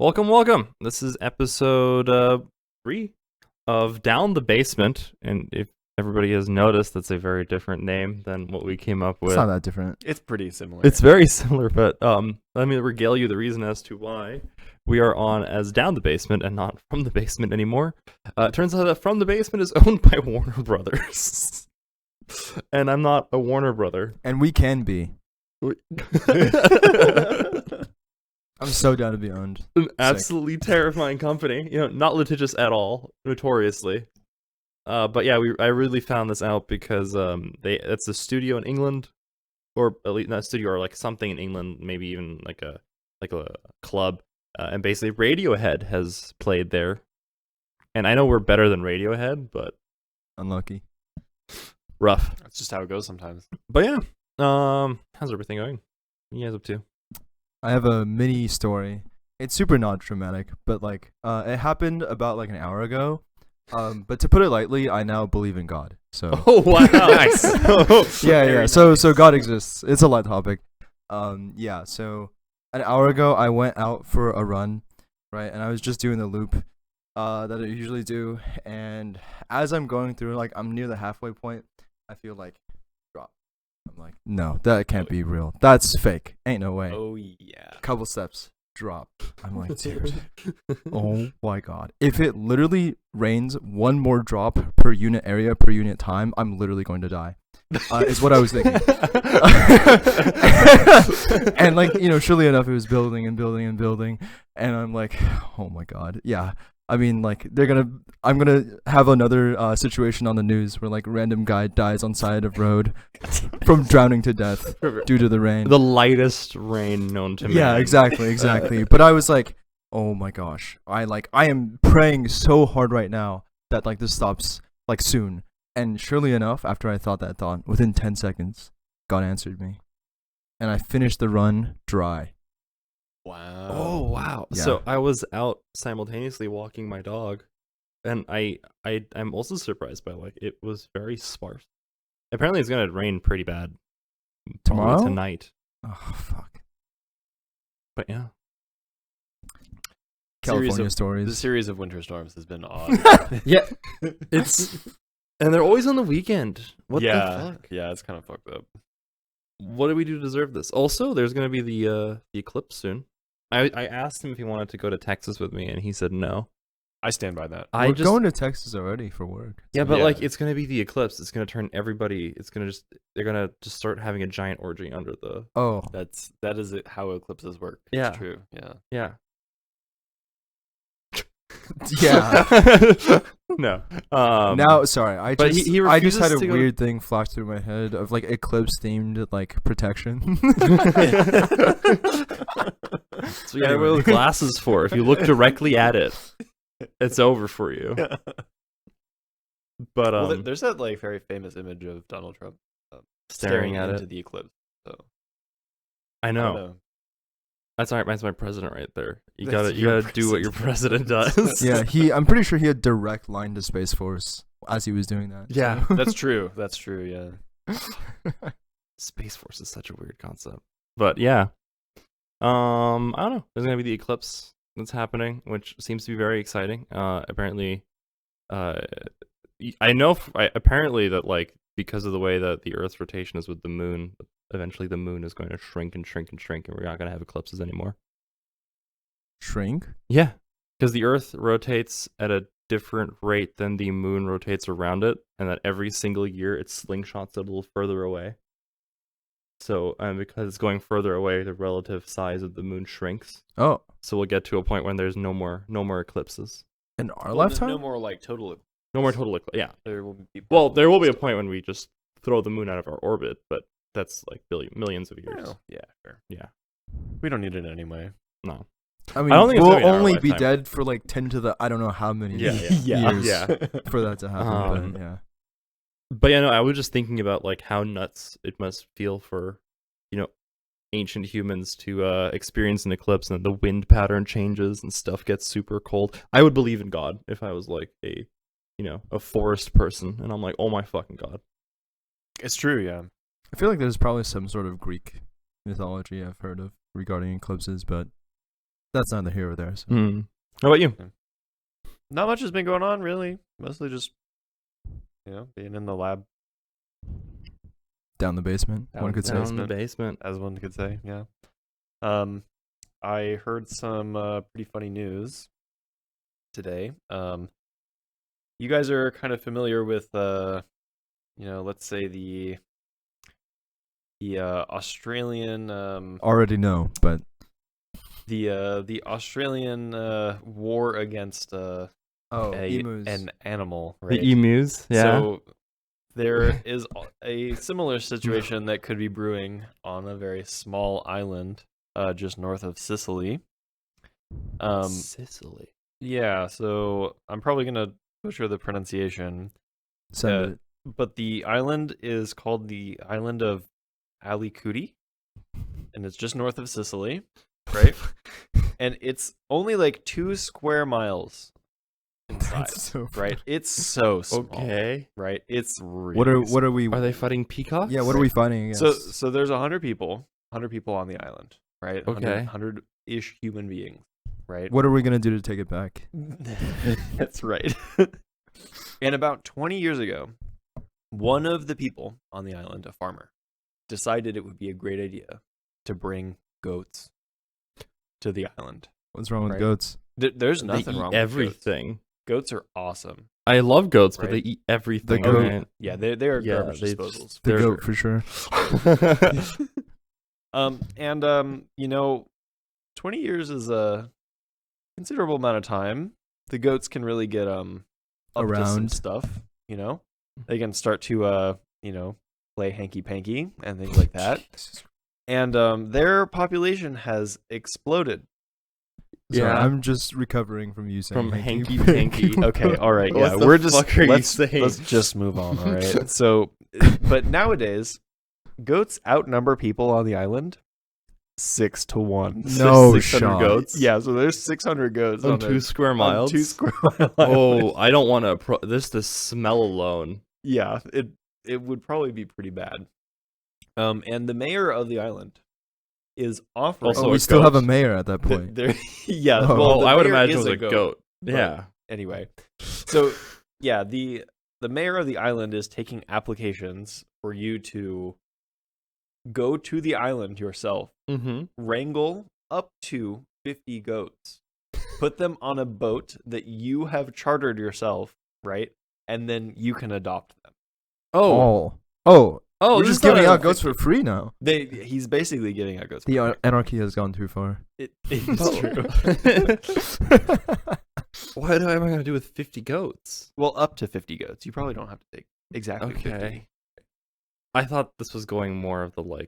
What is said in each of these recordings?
Welcome. This is episode 3 of Down the Basement, and if everybody has noticed, that's a very different name than what we came up with. It's not that different. It's pretty similar. It's very similar, but let me regale you the reason as to why we are on as Down the Basement and not From the Basement anymore. It turns out that From the Basement is owned by Warner Brothers, and I'm not a Warner brother. And we can be. I'm so down to be owned. An absolutely terrifying company. Not litigious at all, notoriously. But yeah, I really found this out because it's a studio in England, or at least not a studio, or like something in England, maybe even like a club. And basically, Radiohead has played there. And I know we're better than Radiohead, but Unlucky. rough. That's just how it goes sometimes. But yeah, how's everything going? What are you guys up to? I have a mini story. It's super not dramatic, but it happened about like an hour ago. But to put it lightly, I now believe in God. So Oh wow, nice. yeah. So God exists. It's a light topic. Yeah. So an hour ago, I went out for a run, right, and I was just doing the loop, that I usually do. And as I'm going through, like I'm near the halfway point, I feel like drop. I'm like, no, that can't be real. That's fake. Ain't no way. Oh yeah. Couple steps, drop. I'm like, dude, oh my God. If it literally rains one more drop per unit area, per unit time, I'm literally going to die. Is what I was thinking. And surely enough, it was building and building and building. And I'm like, oh my God. Yeah. I mean, I'm gonna have another situation on the news where like random guy dies on side of road from drowning to death due to the rain. The lightest rain known to man. Yeah, exactly. But I was like, oh my gosh, I am praying so hard right now that like this stops like soon. And surely enough, after I thought that thought, within 10 seconds, God answered me, and I finished the run dry. Wow. Oh wow. Yeah. So I was out simultaneously walking my dog, and I'm also surprised by it was very sparse. Apparently it's gonna rain pretty bad Tomorrow? probably tonight. Oh fuck. But yeah. California The stories. series of winter storms has been odd. Yeah. And they're always on the weekend. What the fuck? Yeah, it's kind of fucked up. What do we do to deserve this? Also, there's gonna be the eclipse soon. I asked him if he wanted to go to Texas with me, and he said no. I stand by that. We're going to Texas already for work. Yeah, but Yeah. it's gonna be the eclipse. It's gonna turn everybody. They're gonna just start having a giant orgy under the. Oh, That is how eclipses work. Yeah. It's true. Yeah. Yeah. yeah. No. Now, sorry, I but just he I just had refuses a to go weird thing flash through my head of like eclipse themed like protection. That's what you gotta wear the glasses for. If you look directly at it, it's over for you. But Well, there's that very famous image of Donald Trump staring at into it. the eclipse. So I I don't know. know. That's all right. That's my president right there. You That's gotta your do what your president does. Yeah, I'm pretty sure he had direct line to Space Force as he was doing that. Yeah. so. That's true. That's true. Yeah. Space Force is such a weird concept. But yeah. I don't know. There's gonna be the eclipse that's happening, which seems to be very exciting. Apparently, I know apparently that because of the way that the Earth's rotation is with the moon, eventually the moon is going to shrink and shrink and shrink, and we're not gonna have eclipses anymore. Shrink? Yeah, because the Earth rotates at a different rate than the moon rotates around it, and that every single year it slingshots a little further away. So, because it's going further away, the relative size of the moon shrinks. Oh, So we'll get to a point when there's no more eclipses. in our Well, lifetime? No more total. No more total eclipse. Yeah. There will be. Well, there will be a point when we just throw the moon out of our orbit, but that's millions of years. Oh, yeah. Sure. Yeah. We don't need it anyway. No. I mean, don't think it's we'll gonna be in our only be lifetime. dead for 10 to the I don't know how many Yeah, years Yeah. for that to happen. Um, but yeah. But yeah, no, I was just thinking about how nuts it must feel for, ancient humans to experience an eclipse, and the wind pattern changes and stuff gets super cold. I would believe in God if I was a forest person, and I'm like, oh my fucking God. It's true. Yeah. I feel like there's probably some sort of Greek mythology I've heard of regarding eclipses, but that's neither here or there. So. Hmm. How about you? Not much has been going on, really. Mostly just, being in the lab, Down the basement, one could say. Down in the basement. as one could say. Yeah. I heard some pretty funny news today. You guys are kind of familiar with, let's say the Australian, Already know, but the Australian war against emus. an animal, right? The emus. Yeah. So there is a similar situation that could be brewing on a very small island just north of Sicily. Sicily. Yeah, so I'm probably gonna butcher the pronunciation, Send it. but the island is called the island of Alicudi, and it's just north of Sicily, right? And it's only like 2 square miles in size, That's so right? It's so small, Okay. right? It's really What are we? Are they fighting peacocks? Yeah, what are we fighting against? So there's 100 people on the island, right? Okay. 100-ish human beings, right? What are we gonna do to take it back? That's right. And about 20 years ago, one of the people on the island, a farmer, decided it would be a great idea to bring goats to the island. What's wrong with Right. goats? There's They nothing eat wrong everything. with goats. Goats are awesome. I love goats, but Right. they eat everything. goat- man. Yeah, they are Yeah, garbage they disposals. The They're- goat for sure. And 20 years is a considerable amount of time. The goats can really get up to some Around. stuff, They can start to play hanky panky and things like that. And their population has exploded. Sorry, Yeah. I'm just recovering from you saying From hanky-panky. Okay, all right, yeah, What the we're just fuck are you let's saying? just move on, all right? So, but nowadays, goats outnumber people on the island 6 to 1. No 600 shot. goats. Yeah, so there's 600 goats On on 2 square on miles. 2 square mile Oh, island. I don't want to. The smell alone. Yeah, it would probably be pretty bad. And the mayor of the island is offering. Also Oh, a we still have a goat. mayor at that point. Yeah, Oh. well, the I would mayor imagine is it was a a goat. goat. but- Yeah. Anyway, so yeah, the mayor of the island is taking applications for you to go to the island yourself, Mm-hmm. wrangle up to 50 goats, put them on a boat that you have chartered yourself, right? And then you can adopt them. Oh, Oh, we're this just is not giving a- out goats for free now. He's basically giving out goats. for The free. anarchy has gone too far. It's Oh. true. What am I going to do with 50 goats? Well, up to 50 goats. You probably don't have to take exactly 50. Okay. I thought this was going more of the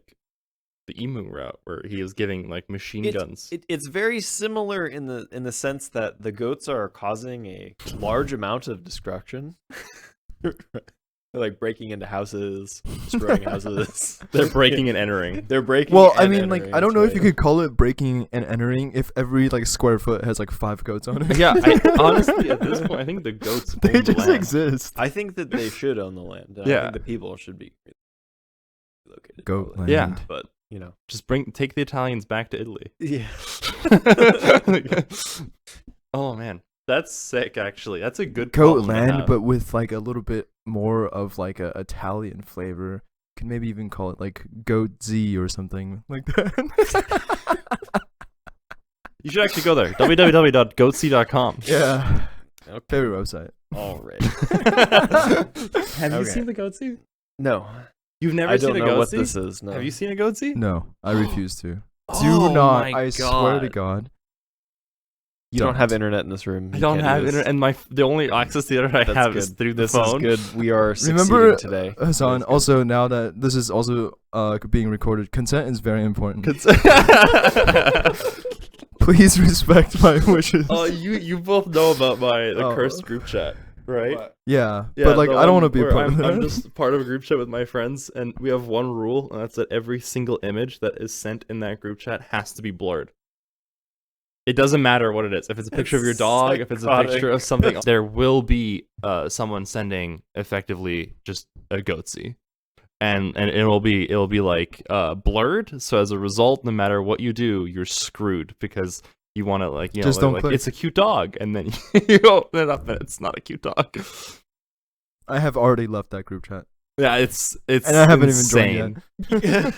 emu route where he was giving machine guns. It's very similar in the sense that the goats are causing a large amount of destruction. They're breaking into houses, destroying houses. They're breaking and entering. They're breaking. Well, I and mean, entering, I don't that's know if you right. could call it breaking and entering if every square foot has 5 goats on it. Yeah, honestly, at this point, I think the goats They own the just land. exist. I think that they should own the land. And I Yeah. think the people should be relocated. Goat probably. Yeah. land. But Just take the Italians back to Italy. yeah. Oh man, that's sick. Actually, that's a good Goat problem to land, have. but with a little bit more of a Italian flavor. Could maybe even call it Goat Z or something like that. You should actually go there. www.goatsea.com. Yeah. Okay. Favorite website. All right. Have you Okay. seen the goatsea? No, You've never I seen don't a know what goatsea? this is. No. Have you seen a goatsea? No, I refuse to. Do Oh not. my I swear to God. God. You don't have internet in this room. I You don't can't have do this. internet, and the only access to the internet I That's have is good. through the This phone. is good. We are succeeding Remember, today. Hassan, That's good. also now that this is also being recorded, consent is very important. Please respect my wishes. Oh, you both know about the Oh. cursed group chat, right? Yeah, Yeah, but the I don't one want to be a where part of that. I'm just part of a group chat with my friends, and we have one rule, and that's that every single image that is sent in that group chat has to be blurred. It doesn't matter what it is. If it's a picture of your It's dog, if it's a psychotic. picture of something else, there will be someone sending effectively just a goatsea. And it'll be blurred, so as a result, no matter what you do, you're screwed because you want to like Just don't like click. it's a cute dog, and then you open it up and it's not a cute dog. I have already left that group chat. Yeah, it's And I haven't insane. even joined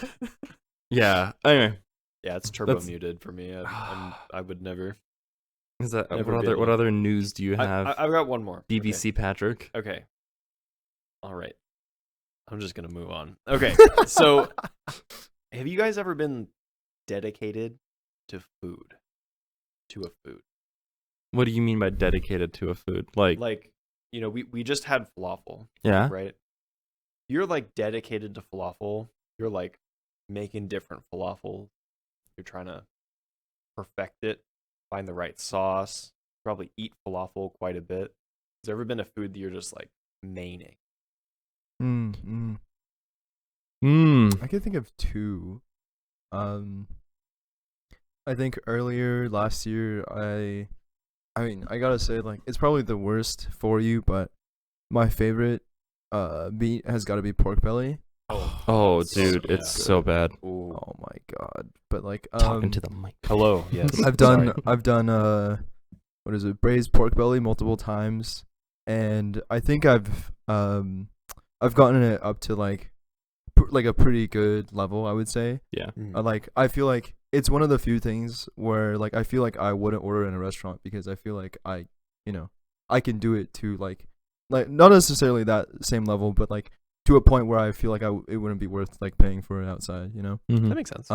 Yeah. Anyway, Yeah, it's turbo That's- muted for me. I would never. is that Never what been what in. other news do you have? I've got one more. BBC Patrick. Okay. All right. I'm just gonna move on. Okay. So, have you guys ever been dedicated to food? To a food? What do you mean by dedicated to a food? Like We just had falafel, yeah. right? You're like dedicated to falafel. You're like making different falafel. You're trying to perfect it, find the right sauce. Probably eat falafel quite a bit. Has there ever been a food that you're just like maining? I can think of two. I think earlier last year, I mean, I gotta say, like, it's probably the worst for you, but my favorite meat has got to be pork belly. Oh, so dude, good. it's so bad. Ooh. Oh my god! But like, Talking to the mic. Hello. Yes. I've done what is it, braised pork belly multiple times, and I think I've gotten it up to like a pretty good level, I would say. Yeah. I feel like it's one of the few things where like I feel like I wouldn't order in a restaurant because I feel like I can do it to like not necessarily that same level, but like to a point where I feel like it wouldn't be worth like paying for it outside, you know. That makes sense.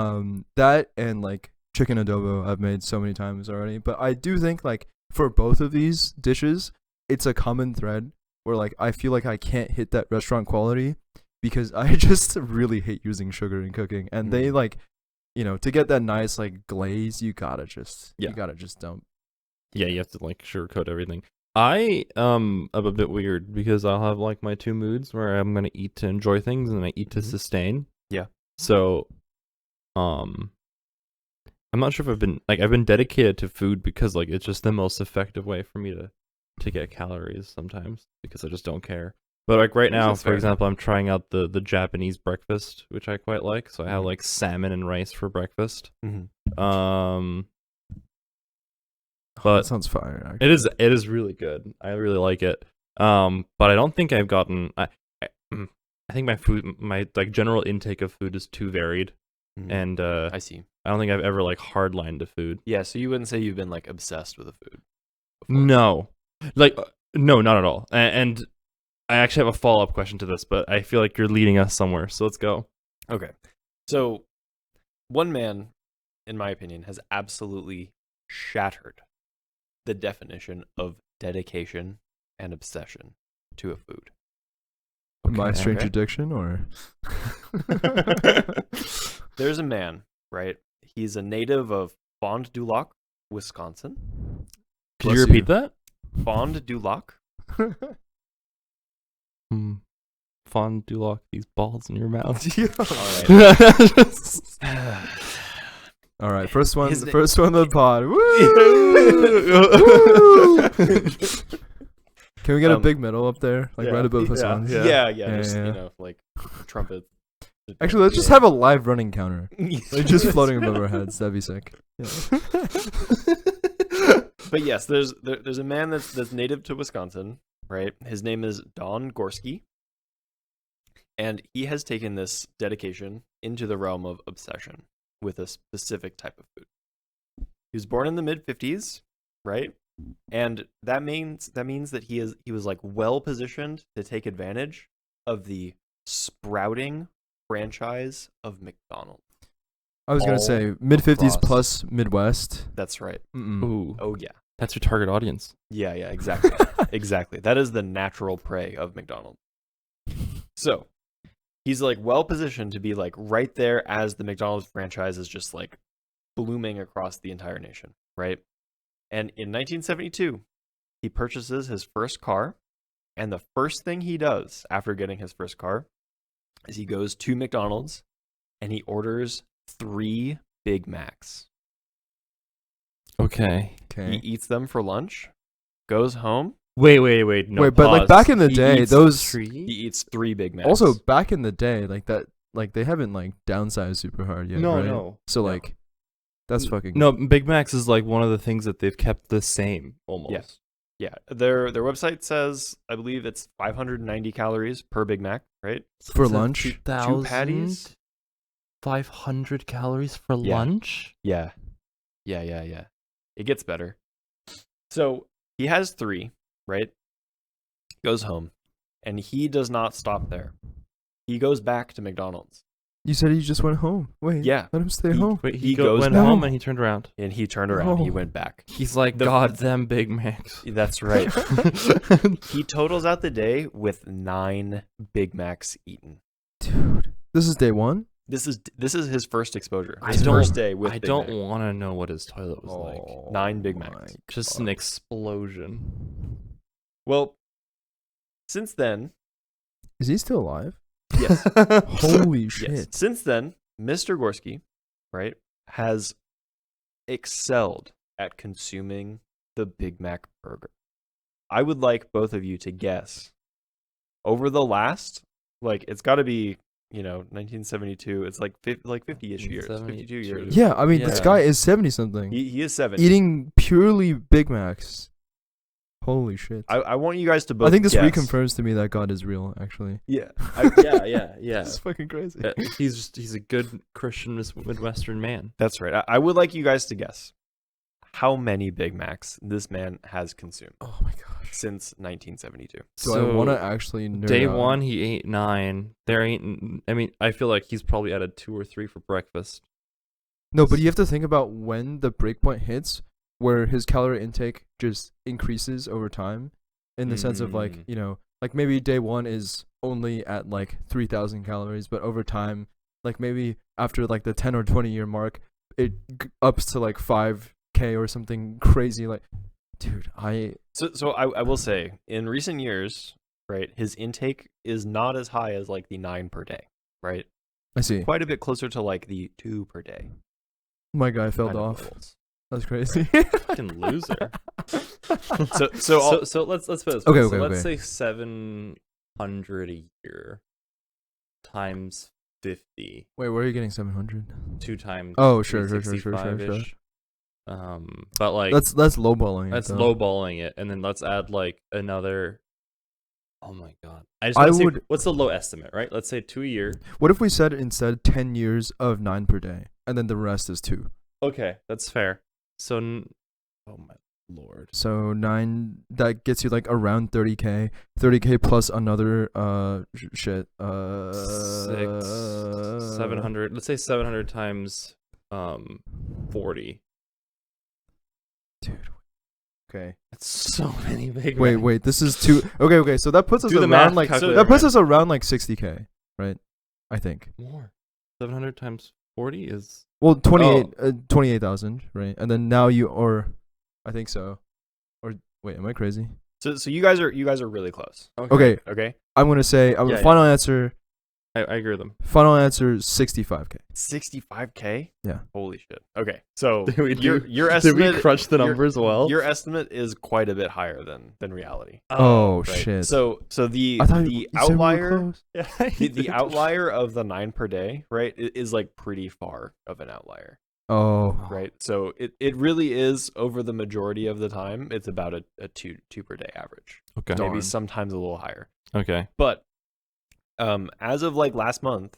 That and like chicken adobo I've made so many times already, but I do think like for both of these dishes, it's a common thread where like I feel like I can't hit that restaurant quality because I just really hate using sugar in cooking, and they like, to get that nice like glaze, you gotta just dump. Yeah, you have to like sugarcoat everything. I am a bit weird because I'll have like my two moods where I'm gonna eat to enjoy things and I eat to sustain. Yeah. So, I'm not sure if I've been dedicated to food because like it's just the most effective way for me to get calories sometimes because I just don't care. But like right now, for example, I'm trying out the Japanese breakfast, which I quite like. So I have like salmon and rice for breakfast. But That sounds fire. Actually. it is really good. I really like it. But I don't think I've gotten. I think my like general intake of food is too varied, and I see. I don't think I've ever like hardlined to food. Yeah, so you wouldn't say you've been like obsessed with a food before. No, no, not at all. And I actually have a follow-up question to this, but I feel like you're leading us somewhere, so let's go. Okay. So, one man, in my opinion, has absolutely shattered the definition of dedication and obsession to a food. My strange okay. addiction, or There's a man, right? He's a native of Fond du Lac, Wisconsin. Could you repeat that? Fond du Lac. Fond du Lac, these balls in your mouth. All All right, first one His of the pod. right. Can we get a big middle up there, like yeah, right above his yeah, ones? Yeah, Yeah, just yeah. like trumpet. Actually, let's just have a live running counter, like just floating above our heads. That'd be sick. But yes, there's a man that's native to Wisconsin, right? His name is Don Gorske, and he has taken this dedication into the realm of obsession with a specific type of food. He was born in the mid-50s, right? And that means that he was like well positioned to take advantage of the sprouting franchise of McDonald's. I was gonna All say mid-50s across. plus Midwest. That's right. Ooh, Oh yeah. that's your target audience. Yeah, exactly. Exactly. That is the natural prey of McDonald's. So, he's like well positioned to be like right there as the McDonald's franchise is just like blooming across the entire nation, right? And in 1972, he purchases his first car, and the first thing he does after getting his first car is he goes to McDonald's and he orders 3 Big Macs. Okay. He eats them for lunch, goes home, Wait. No, Wait, but like pause. back in the He day, eats those he eats 3 Big Macs. also back in the day, like that, like they haven't like downsized super hard yet. No, right? no. So No. like, That's fucking No, Big Macs is like one of the things that they've kept the same almost. Yeah, their website says I believe it's 590 calories per Big Mac, right? For Is that lunch? 2 patties. 500 calories for Yeah. lunch? Yeah. It gets better. So he has 3, right? Goes home, and he does not stop there. He goes back to McDonald's. You said he just went home. Wait. Yeah. Let him stay He- home. Wait, He goes went back. home and he turned around. And he turned around. He No. went back. He's like, The- God, them Big Macs. That's right. He totals out the day with 9 Big Macs eaten. Dude. This is day 1? This is his first exposure. I His don't- first day with I Big don't Mac. want to know what his toilet was like. 9 Big my Macs. Just an explosion. Well, since then, Is he still alive? yes. Holy shit. Yes. Since then, Mr. Gorske, right, has excelled at consuming the Big Mac burger. I would like both of you to guess over the last, like, it's got to be, 1972. It's like 50-ish years, 52 years. Yeah, I mean, this Yeah. guy is 70 something. He is 7. Eating purely Big Macs. Holy shit. I want you guys to both. I think this guess. reconfirms to me that God is real, actually. Yeah. yeah. It's fucking crazy. He's a good Christian Midwestern man. That's right. I would like you guys to guess how many Big Macs this man has consumed Oh my gosh. since 1972. Do I want to actually nerd Day out? 1, he ate 9. I feel like he's probably added 2 or 3 for breakfast. No, but you have to think about when the breakpoint hits, where his calorie intake just increases over time, in the sense of like, like maybe day 1 is only at like 3,000 calories, but over time, like maybe after like the 10 or 20 year mark, it ups to like 5K or something crazy. Like, dude, So I will say, in recent years, right, his intake is not as high as like the 9 per day, right? I see. Quite a bit closer to like the 2 per day. My guy fell kind of off. levels. That's crazy. Fucking loser. So let's put this. Okay, way. okay, So let's okay. say 700 a year times 50, Wait, where are you getting 700? 2 times. Oh, sure. 365-ish. But like That's lowballing. that's it, though. lowballing it, and then let's add like another. Oh my god! I just I wanna see would- what's the low estimate, right? Let's say 2 a year. What if we said instead 10 years of 9 per day, and then the rest is 2? Okay, that's fair. So, oh my lord. So 9, that gets you like around 30K. 30K plus another shit. 700. Let's say 700 times 40. Dude. Okay. That's so many big. Wait, Macs. this is 2. Okay. So that puts us Do the around math like calculator, that puts man. us around like 60K, right? I think. More. 700 times 40 is. Well, 28,000, right? And then now I think so. Or wait, am I crazy? So you guys are really close. Okay, Okay. I'm gonna say Yeah, final answer. I agree with them. Final answer is 65K. 65K. Yeah. Holy shit. Okay. So Did we your do- your Did estimate. we crunch the your- numbers well? Your estimate is quite a bit higher than reality. Oh, Right? shit. So the I thought the you said we were outlier close. Yeah, the outlier of the 9 per day, right, is like pretty far of an outlier, Oh, right? So it really is over the majority of the time. It's about a two per day average, Okay. Darn. maybe sometimes a little higher. Okay. But as of like last month,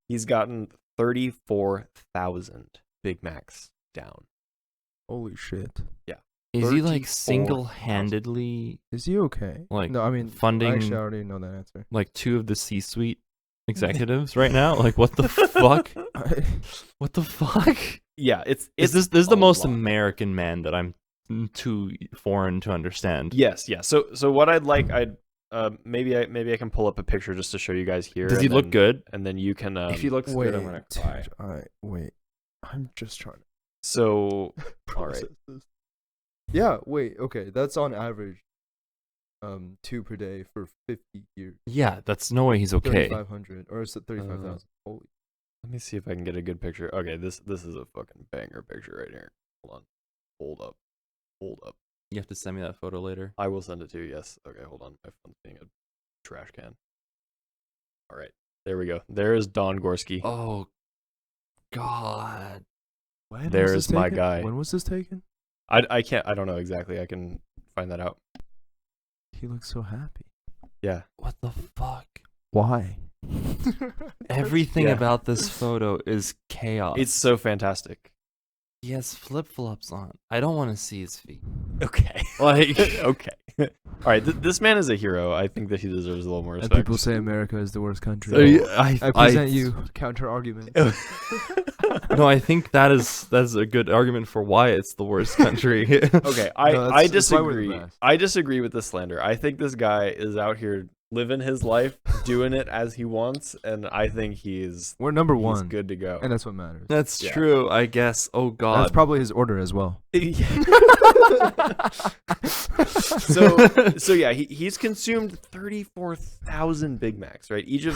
he's gotten 34,000 Big Macs down. holy shit. Is he like 34,000. single-handedly Is he okay? Like, no, I mean funding- Actually, I already know that answer. like 2 of the C-suite executives right now? Like, what the fuck? What the fuck? Yeah, it's This is the a most lot. American man that I'm too foreign to understand. Yes, yeah. So what I'd maybe I can pull up a picture just to show you guys here. Does he and look then- good? And then you can. If he looks Wait, good, I'm gonna cry. wait. I'm just trying to So all right. process this. Yeah, wait. Okay, that's on average. 2 per day for 50 years. Yeah, that's no way he's okay. 3,500 or is it 35,000? Holy. Let me see if I can get a good picture. Okay, this is a fucking banger picture right here. Hold on. Hold up. You have to send me that photo later. I will send it to you. Yes. Okay, hold on. My phone's being a trash can. All right. There we go. There is Don Gorske. Oh, God. When was There's this my taken? guy. When was this taken? I don't know exactly. I can find that out. He looks so happy. Yeah. What the fuck? Why? Everything Yeah. about this photo is chaos. It's so fantastic. He has flip flops on. I don't want to see his feet. Okay. Like, Okay. All right. This man is a hero. I think that he deserves a little more And respect. people say America is the worst country. So- I present you counter argument. No, I think that's a good argument for why it's the worst country. Okay, No, I that's why we're the disagree. best. I disagree with the slander. I think this guy is out here living his life, doing it as he wants, and I think he's We're number one, good to go. and that's what matters. That's Yeah. true, I guess. Oh That's God. probably his order as well. so yeah, he's consumed 34,000 Big Macs, right? Each of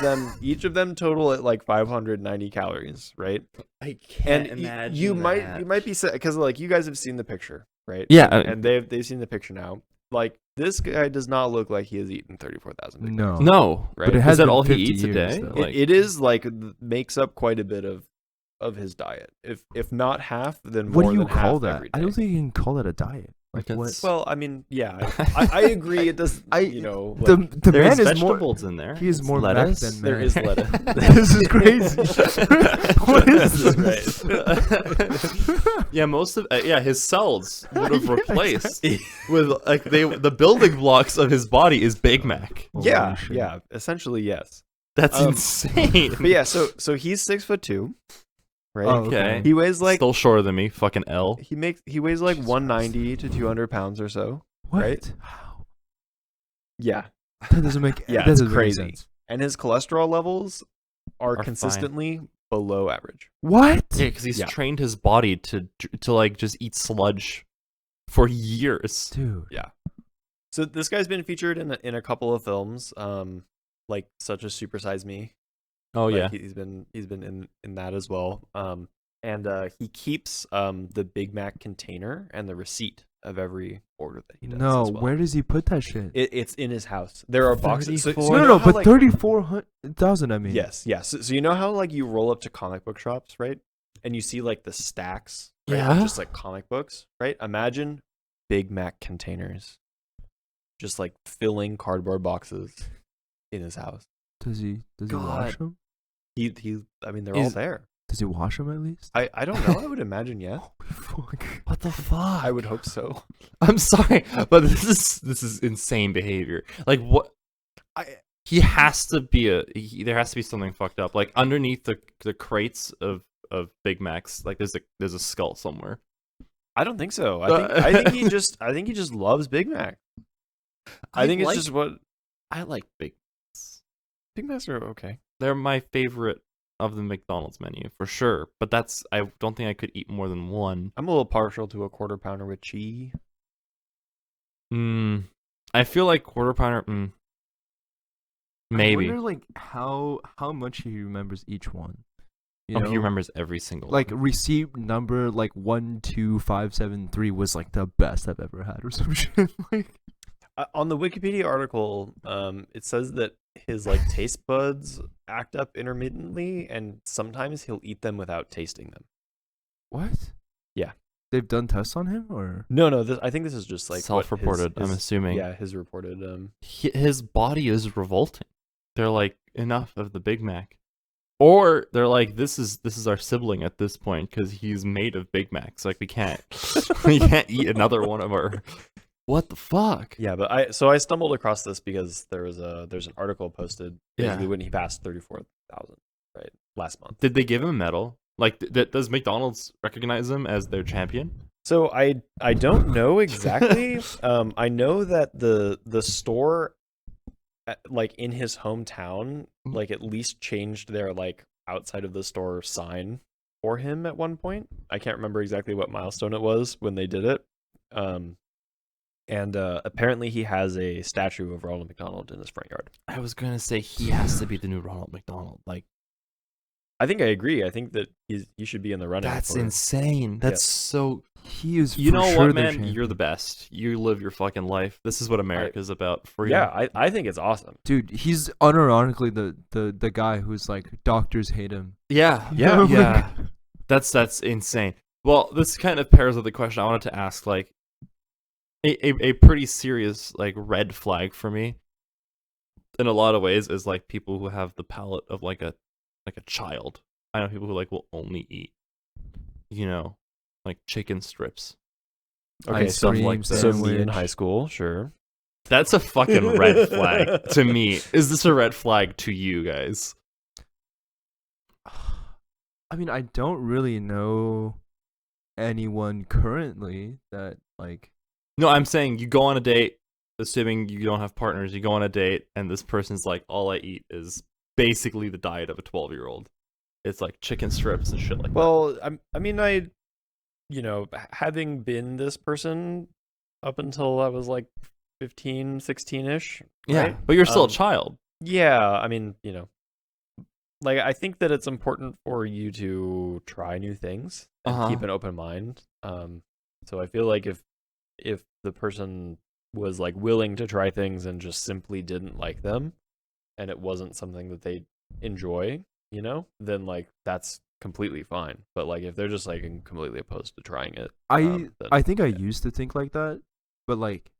them total at like 590 calories, right? I can't And imagine. you might be because like you guys have seen the picture, right? Yeah, and they've seen the picture now. Like this guy does not look like he has eaten 34,000 Big Macs. No, No, Right? but it Is has is that been all he 50 eats a years, day? though. Like, It is like makes up quite a bit of his diet. If not half, then what more do you than call half that? every I day. don't think you can call that a diet. Like what? That's- Well, I mean, yeah, I agree. It does. The Like, the there's man is more. vegetables in there. He is It's more Mac lettuce. than there man. is lettuce. This is crazy. What is This this? Yeah, most of his cells would have replaced with like the building blocks of his body is Big Mac. yeah, Holy shit. yeah. Essentially, yes. That's Um, insane. But yeah, so he's 6'2", right? Oh, Okay. He weighs like Still shorter than me. Fucking L. he weighs like Jesus 190 to 200 pounds or so. What? Right? How? Yeah, That doesn't make. Yeah, that it's doesn't make crazy. sense. and his cholesterol levels are Are consistently below average. What? Yeah, because he's Yeah. trained his body to like just eat sludge for years. Dude. Yeah. So this guy's been featured in a couple of films, like such as Super Size Me. Oh Like, yeah. he's been in that as well. And he keeps the Big Mac container and the receipt of every order that he does. No, as well. where does he put that shit? It's in his house. There are boxes. So 34 you no, know no, how, but like- 34,000. I mean. Yes, yes. So you know how like you roll up to comic book shops, right? And you see like the stacks, right? of Yeah. just like comic books, right? Imagine Big Mac containers, just like filling cardboard boxes in his house. Does he wash God. them? He. I mean, they're all He's- there. Does he wash them at least? I don't know. I would imagine yes. Holy fuck. What the fuck? I would hope so. I'm sorry, but this is insane behavior. Like what? He has to be there has to be something fucked up. Like underneath the crates of Big Macs, like there's a skull somewhere. I don't think so. I think he just loves Big Mac. I think it's just what I like Big Macs. Big Macs are okay. They're my favorite of the McDonald's menu for sure. But I don't think I could eat more than one. I'm a little partial to a quarter pounder with cheese. I feel like quarter pounder. Maybe. I wonder, like, how much he remembers each one. You Oh, know? he remembers every single Like one. receipt number like 12573 was like the best I've ever had or some shit. Like On the Wikipedia article, it says that his like taste buds act up intermittently, and sometimes he'll eat them without tasting them. what? Yeah. They've done tests on him or No, I think this is just like what Self-reported, I'm assuming. Yeah, his reported. His body is revolting. They're like, enough of the Big Mac. Or they're like, this is our sibling at this point because he's made of Big Macs. Like we can't eat another one of our. What the fuck? Yeah, but I stumbled across this because there's an article posted basically Yeah. when he passed 34,000 right last month. Did they give him a medal? Like, does McDonald's recognize him as their champion? So I don't know exactly. I know that the store, like in his hometown, like at least changed their like outside of the store sign for him at one point. I can't remember exactly what milestone it was when they did it. And apparently he has a statue of Ronald McDonald in his front yard. I was gonna say he has to be the new Ronald McDonald. Like, I think I agree. I think that he should be in the running. that's for it. insane. That's so. he is You for know sure what, their man? champion. You're the best. You live your fucking life. This is what America's about. Freedom. Yeah, I think it's awesome. Dude, he's unironically the guy who's like doctors hate him. Yeah. You know, Yeah. That's insane. Well, this kind of pairs with the question I wanted to ask. Like, a pretty serious like red flag for me, in a lot of ways, is like people who have the palate of like a child. I know people who like will only eat, like chicken strips. Okay, Ice so cream like so me in sandwich. high school, sure. That's a fucking red flag to me. Is this a red flag to you guys? I mean, I don't really know anyone currently that like. No, I'm saying you go on a date, assuming you don't have partners, you go on a date, and this person's like, all I eat is basically the diet of a 12-year-old. It's like chicken strips and shit like that. Well, I mean, having been this person up until I was like 15, 16-ish. Yeah, right? but you're still a child. Yeah, I mean, like I think that it's important for you to try new things and keep an open mind. So I feel like if the person was like willing to try things and just simply didn't like them, and it wasn't something that they enjoy, then like that's completely fine. But like if they're just like completely opposed to trying it, I think I used to think like that, but like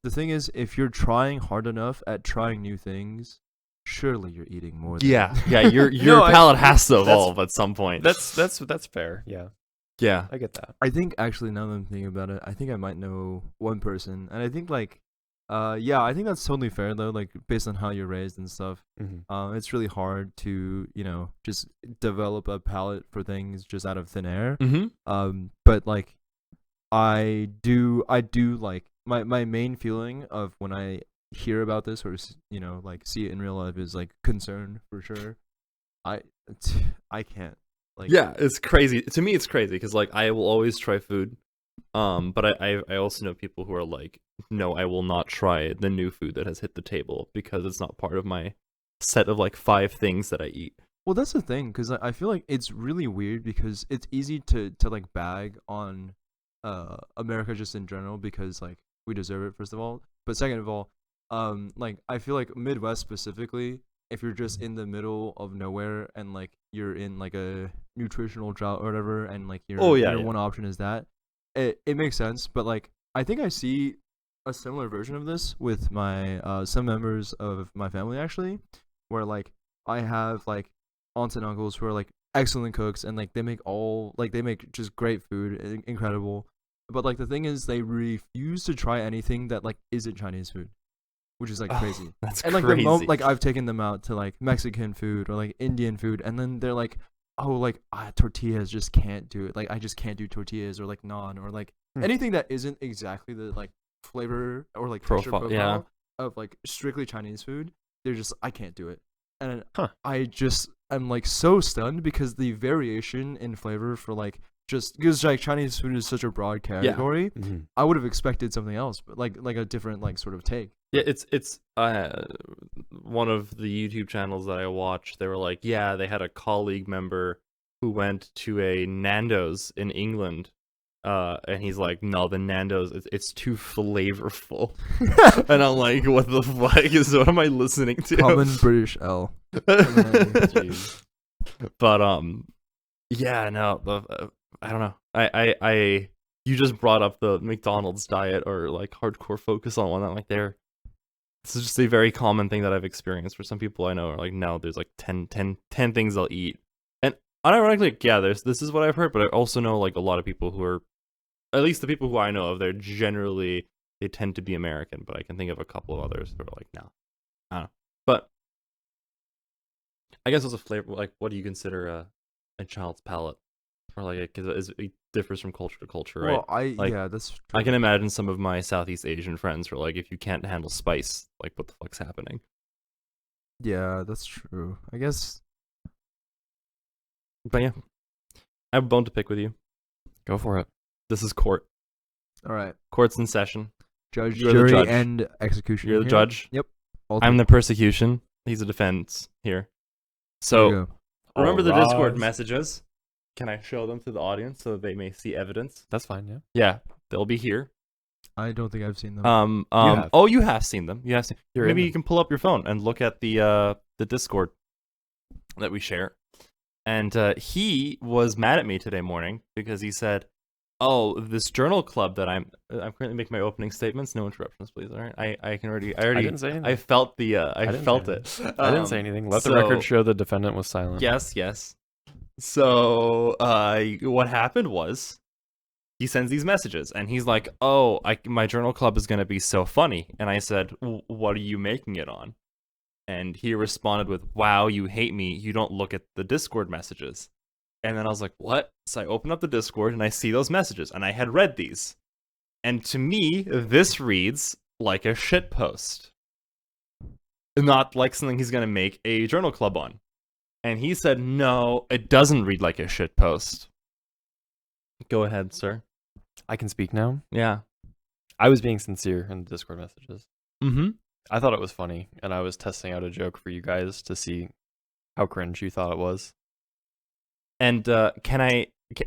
the thing is, if you're trying hard enough at trying new things, surely you're eating more than Yeah, your No, palate has to that's- evolve at some point. that's fair. Yeah, yeah. I get that. I think actually, now that I'm thinking about it, I think I might know one person, and I think like, yeah, I think that's totally fair though. Like based on how you're raised and stuff, it's really hard to just develop a palate for things just out of thin air. Mm-hmm. But like, I do like my main feeling of when I hear about this or like see it in real life is like concern for sure. I can't. Like, Yeah, it's crazy. To me, it's crazy because like I will always try food, but I also know people who are like, no, I will not try the new food that has hit the table because it's not part of my set of like 5 things that I eat. well, that's the thing, because I feel like it's really weird because it's easy to like bag on America just in general because like we deserve it, first of all, but second of all, like I feel like Midwest specifically, if you're just in the middle of nowhere and like you're in like a nutritional drought or whatever, and like your one option is that, it makes sense. But like I think I see a similar version of this with my some members of my family actually, where like I have like aunts and uncles who are like excellent cooks, and like they make just great food, incredible. But like the thing is, they refuse to try anything that like isn't Chinese food, which is like crazy. That's And like crazy. like I've taken them out to like Mexican food or like Indian food, and then they're like, oh, like tortillas, just can't do it. Like I just can't do tortillas or like naan or like anything that isn't exactly the like flavor or like texture profile of like strictly Chinese food. They're just, I can't do it. And I'm like so stunned because the variation in flavor for like, just because like Chinese food is such a broad category, I would have expected something else, but like a different like sort of take. Yeah, it's one of the YouTube channels that I watched. They were like, yeah, they had a colleague member who went to a Nando's in England, and he's like, no, the Nando's, it's too flavorful. And I'm like, what the fuck what am I listening to? Common British L. Jeez. But yeah, no, I don't know. I you just brought up the McDonald's diet or like hardcore focus on one that like this is just a very common thing that I've experienced, where some people I know are like, no, there's like 10 things I'll eat. And unironically, yeah, this is what I've heard, but I also know like a lot of people who are, at least the people who I know of, they tend to be American, but I can think of a couple of others who are like, no. I don't know. But I guess it's a flavor, like what do you consider a child's palate? Or like, because it differs from culture to culture, right? Well, yeah, that's true. I can imagine some of my Southeast Asian friends who are like, if you can't handle spice, like what the fuck's happening? Yeah, that's true. I guess. But yeah, I have a bone to pick with you. Go for it. This is court. All right. Court's in session. Judge, You're the jury, judge. and execution. You're the here. judge. Yep. I'm the persecution. He's the defense here. So There you go. remember the All Discord rise. messages? Can I show them to the audience so they may see evidence? That's fine. Yeah. Yeah, they'll be here. I don't think I've seen them. have. Oh, you have seen them. You have seen. You're in Maybe them. you can pull up your phone and look at the Discord that we share. And he was mad at me today morning because he said, "Oh, this journal club that I'm currently making my opening statements. No interruptions, please. All right, I didn't say anything. I felt the I didn't felt say it. I didn't say anything. Let the record show the defendant was silent. Yes. So what happened was he sends these messages and he's like, "Oh, my journal club is gonna be so funny," and I said, "What are you making it on?" And he responded with, "Wow, you hate me. You don't look at the Discord messages." And then I was like, "What?" So I open up the Discord and I see those messages, and I had read these. And to me, this reads like a shit post. Not like something he's going to make a journal club on. And he said, "No, it doesn't read like a shit post." Go ahead, sir. I can speak now. Yeah. I was being sincere in the Discord messages. Mm-hmm. I thought it was funny, and I was testing out a joke for you guys to see how cringe you thought it was. And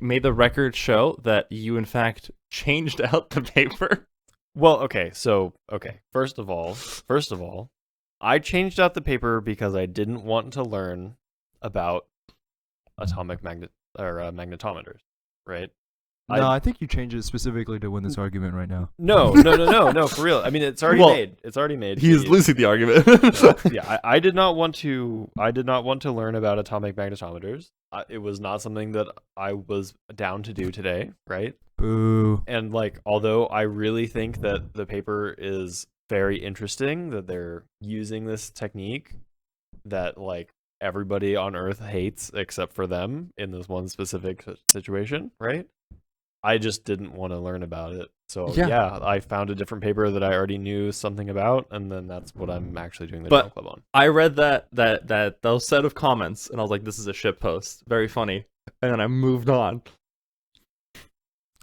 may the record show that you, in fact, changed out the paper? Well, First of all, I changed out the paper because I didn't want to learn about atomic magnetometers, right? No, I think you changed it specifically to win this argument right now. No, for real. I mean, it's already made. It's already made. He is losing the argument. Yeah, I did not want to learn about atomic magnetometers. It was not something that I was down to do today, right? Boo. And like, although I really think that the paper is very interesting, that they're using this technique that like everybody on Earth hates except for them in this one specific situation, right? I just didn't want to learn about it. So yeah, I found a different paper that I already knew something about, and then that's what I'm actually doing the journal club on. I read that those set of comments, and I was like, "This is a shit post. Very funny." And then I moved on.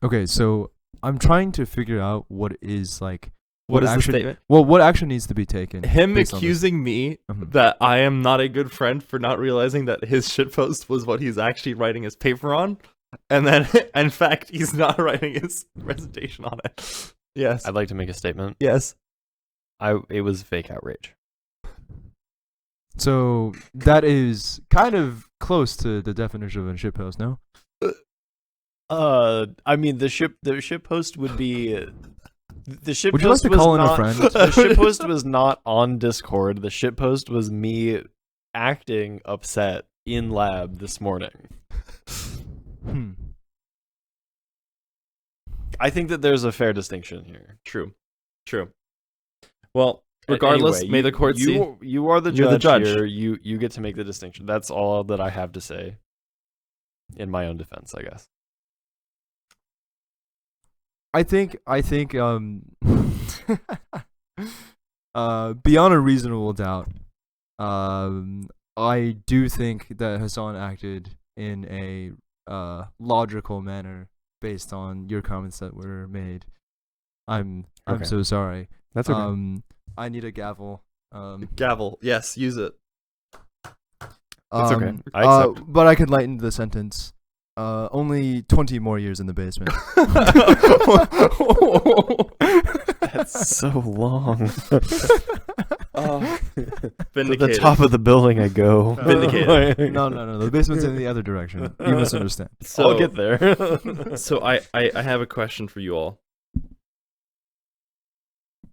Okay, so I'm trying to figure out what is like What is action, the statement? Well, what action needs to be taken? Him based on this? accusing me that I am not a good friend for not realizing that his shit post was what he's actually writing his paper on. And then, in fact, he's not writing his presentation on it. Yes. I'd like to make a statement. Yes. It was fake outrage. So that is kind of close to the definition of a shitpost, no? I mean, the ship post would be. The ship Would you like post to was call in a not, friend? The ship post was not on Discord. The ship post was me acting upset in lab this morning. I think that there's a fair distinction here. True. Well, regardless, anyway, may the court see. You are the You're the judge judge. here. You get to make the distinction. That's all that I have to say. In my own defense, I guess. I think beyond a reasonable doubt, I do think that Hassan acted in a logical manner based on your comments that were made. I'm so sorry. That's okay. I need a gavel. Gavel. Yes, use it. It's okay. I accept. But I could lighten the sentence. Only 20 more years in the basement. That's so long. Vindicated. To the top of the building I go. Vindicated. No. The basement's in the other direction. You misunderstand. So, I'll get there. So I have a question for you all.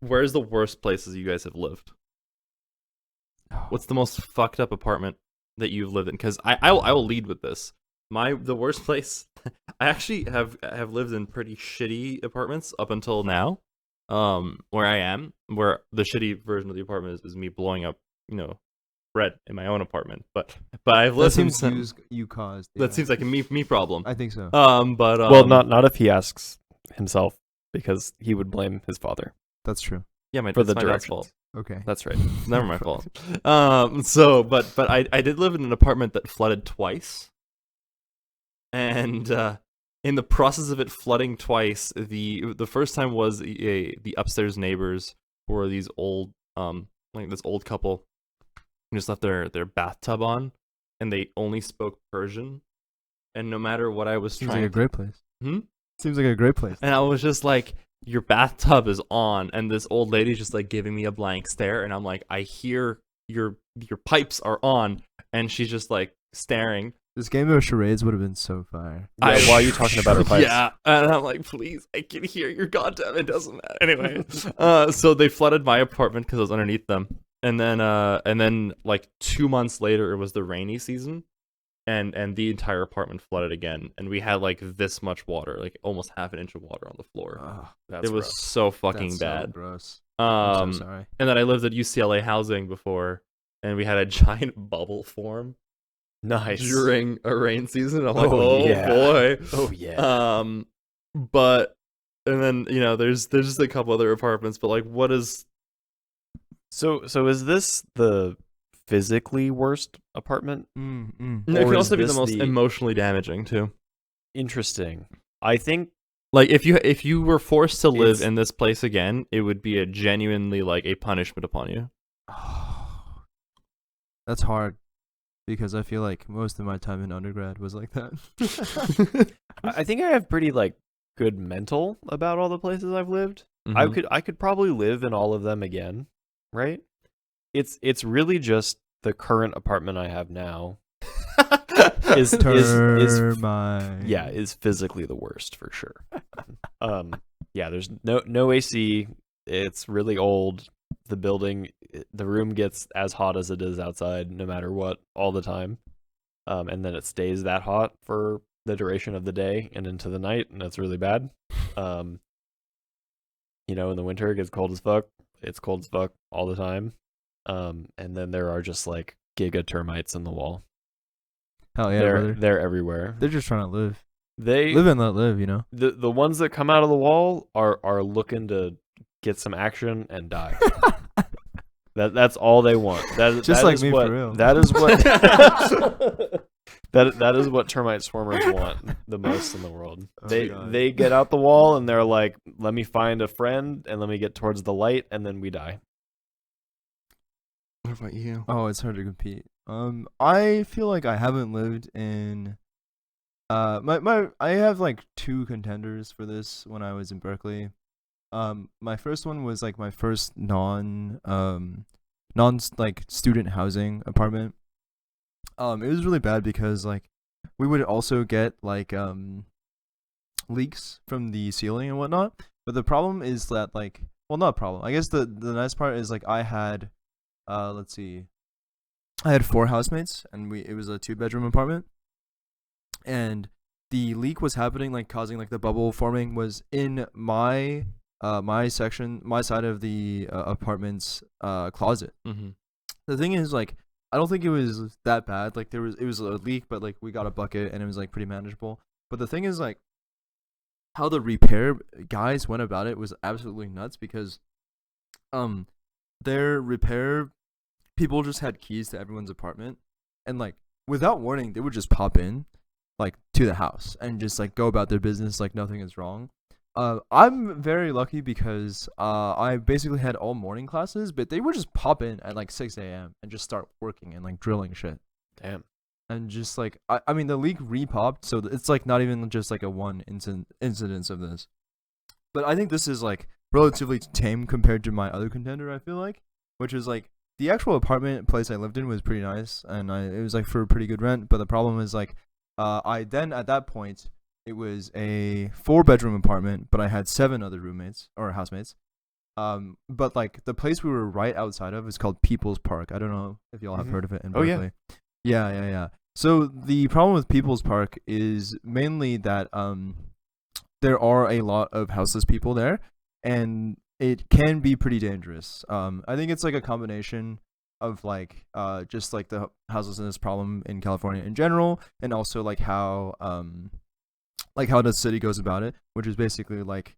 Where's the worst places you guys have lived? What's the most fucked up apartment that you've lived in? Because I will lead with this. The worst place. I actually have lived in pretty shitty apartments up until now. Where I am, where the shitty version of the apartment is me blowing up, bread in my own apartment. But I've lived in some. You caused. That seems like a me problem. I think so. But well, not if he asks himself, because he would blame his father. That's true. Yeah, for the that's my dad's directions. fault. Okay. That's right. Never my fault. So, but I did live in an apartment that flooded twice, and in the process of it flooding twice, the first time was the upstairs neighbors were these old like this old couple who just left their bathtub on, and they only spoke Persian, and no matter what I was Seems trying, like a great place. Seems like a great place. and I was just like, your bathtub is on, and this old lady's just like giving me a blank stare, and I'm like, I hear your pipes are on, and she's just like staring, This game of charades would have been so fire. Yeah, why are you talking about our pipes? Yeah, and I'm like, please, I can hear your goddamn. It doesn't matter. Anyway, so they flooded my apartment because I was underneath them, and then like 2 months later, it was the rainy season, and the entire apartment flooded again, and we had like this much water, like almost half an inch of water on the floor. That's it was rough. so fucking That's bad. So gross. I'm so sorry. And then I lived at UCLA housing before, and we had a giant bubble form Nice. during a rain season. I'm like, Oh, yeah. boy. Oh yeah. But and then there's just a couple other apartments, but like, what is? So is this the physically worst apartment? No, Or it can is also be the this most the- emotionally damaging too. Interesting. I think Like if you were forced to live It's- in this place again, it would be a genuinely like a punishment upon you. That's hard because I feel like most of my time in undergrad was like that. I think I have pretty like good mental about all the places I've lived. Mhm. I could probably live in all of them again, right? It's really just the current apartment I have now is Termite. is physically the worst for sure. Yeah, there's no AC. It's really old. The room gets as hot as it is outside, no matter what, all the time. And then it stays that hot for the duration of the day and into the night, and it's really bad. In the winter it gets cold as fuck. It's cold as fuck all the time. And then there are just like giga termites in the wall. Hell yeah, brother. They're everywhere. They're just trying to live. They Live and let live, you know? the ones that come out of the wall are looking to get some action and die. That's all they want. Just that like is me, what, for real. That is what that is what termite swarmers want the most in the world. Oh, God. They get out the wall and they're like, let me find a friend and let me get towards the light, and then we die. What about you? Oh, it's hard to compete. I feel like I haven't lived in I have like two contenders for this when I was in Berkeley. My first one was like my first non like student housing apartment. It was really bad because like we would also get like leaks from the ceiling and whatnot. But the problem is that like, well, not a problem. I guess the nice part is like I had let's see, I had 4 housemates and it was a 2-bedroom apartment, and the leak was happening, like causing like the bubble forming was in my my side of the apartment's closet. Mm-hmm. The thing is, like, I don't think it was that bad. Like, it was a leak, but like we got a bucket and it was like pretty manageable. But the thing is, like, how the repair guys went about it was absolutely nuts because their repair people just had keys to everyone's apartment, and like without warning they would just pop in like to the house and just like go about their business like nothing is wrong. I'm very lucky because I basically had all morning classes, but they would just pop in at like 6 a.m. and just start working and like drilling shit. Damn. And just like I mean the leak re-popped, so it's like not even just like a one incidence of this. But I think this is like relatively tame compared to my other contender, I feel like, which is like the actual apartment place I lived in was pretty nice, and it was like for a pretty good rent. But the problem is like I then at that point it was a 4-bedroom apartment, but I had 7 other roommates or housemates. But like the place we were right outside of is called People's Park. I don't know if y'all have heard of it in Berkeley. Yeah. So the problem with People's Park is mainly that there are a lot of houseless people there, and it can be pretty dangerous. I think it's like a combination of like just like the houselessness problem in California in general, and also like how the city goes about it, which is basically like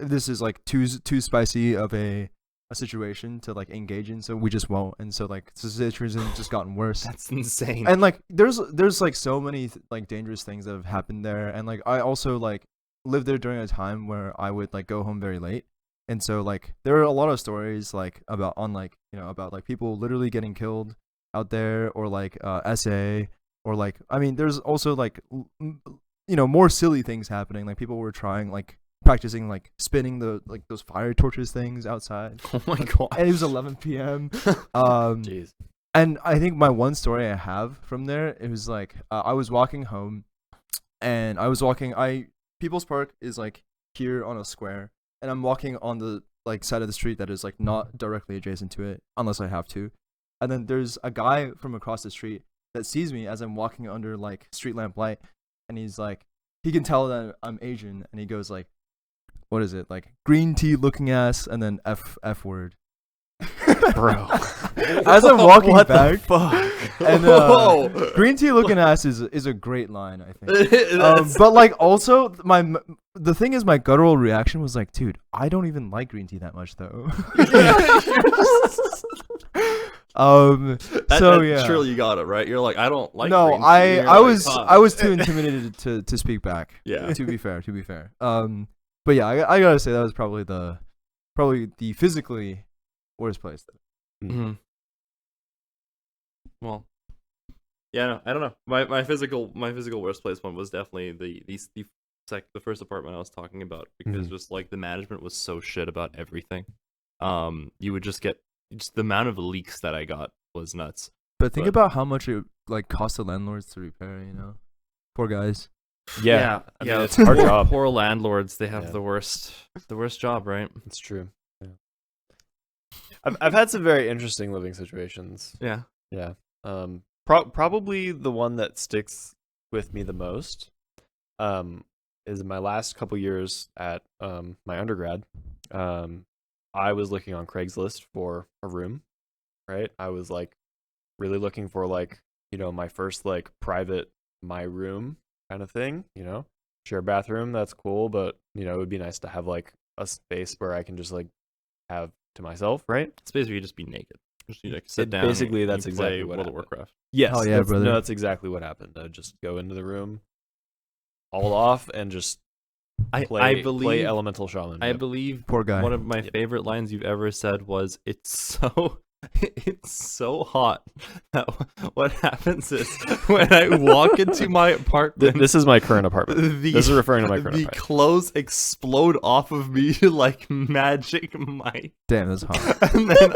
this is like too spicy of a situation to like engage in, so we just won't. And so like the situation has just gotten worse. That's insane. And like there's like so many like dangerous things that have happened there, and like I also like lived there during a time where I would like go home very late, and so like there are a lot of stories like about like people literally getting killed out there, or like SA, or like I mean there's also like more silly things happening, like people were trying like practicing like spinning the like those fire torches things outside. Oh my god. And it was 11 p.m. Jeez. And I think my one story I have from there, it was like I was walking home, and I was walking. People's Park is like here on a square, and I'm walking on the like side of the street that is like not directly adjacent to it, unless I have to. And then there's a guy from across the street that sees me as I'm walking under like street lamp light, and he's like, he can tell that I'm Asian, and he goes like, "What is it, like green tea looking ass?" and then F word. Bro. As I'm walking What back, the fuck? and Whoa. green tea looking ass is a great line, I think. That's- But like also the thing is, my guttural reaction was like, dude, I don't even like green tea that much though. So yeah. Surely you got it right. You're like, I don't like. No, green tea. I You're I like, was huh. I was too intimidated to speak back. Yeah. To be fair. But yeah, I gotta say that was probably the physically worst place. Mm-hmm. Well, yeah, no, I don't know. My physical worst place one was definitely the first apartment I was talking about, because just like the management was so shit about everything. You would just get the amount of leaks that I got was nuts. But think about how much it like cost the landlords to repair. Poor guys. Yeah. I mean, it's poor, our job. Poor landlords, they have Yeah. the worst job, right? It's true. Yeah. I've had some very interesting living situations. Yeah. Yeah. Probably the one that sticks with me the most is my last couple years at my undergrad. I was looking on Craigslist for a room, right? I was like really looking for like, my first like private my room kind of thing, share a bathroom, that's cool, but it would be nice to have like a space where I can just like have to myself, right? Space where you just be naked. Just you like sit down. Basically, and that's you play exactly what World of happened. Warcraft. Yes. Oh, yeah, brother. No, that's exactly what happened. I'd just go into the room, all off, and just I play believe Elemental Shaman. I Yep. believe Poor guy. one of my favorite lines you've ever said was, "It's so hot that what happens is when I walk into my apartment, This is my current apartment. This is referring to my current the apartment. clothes explode off of me like magic might." Damn, that's hot. And then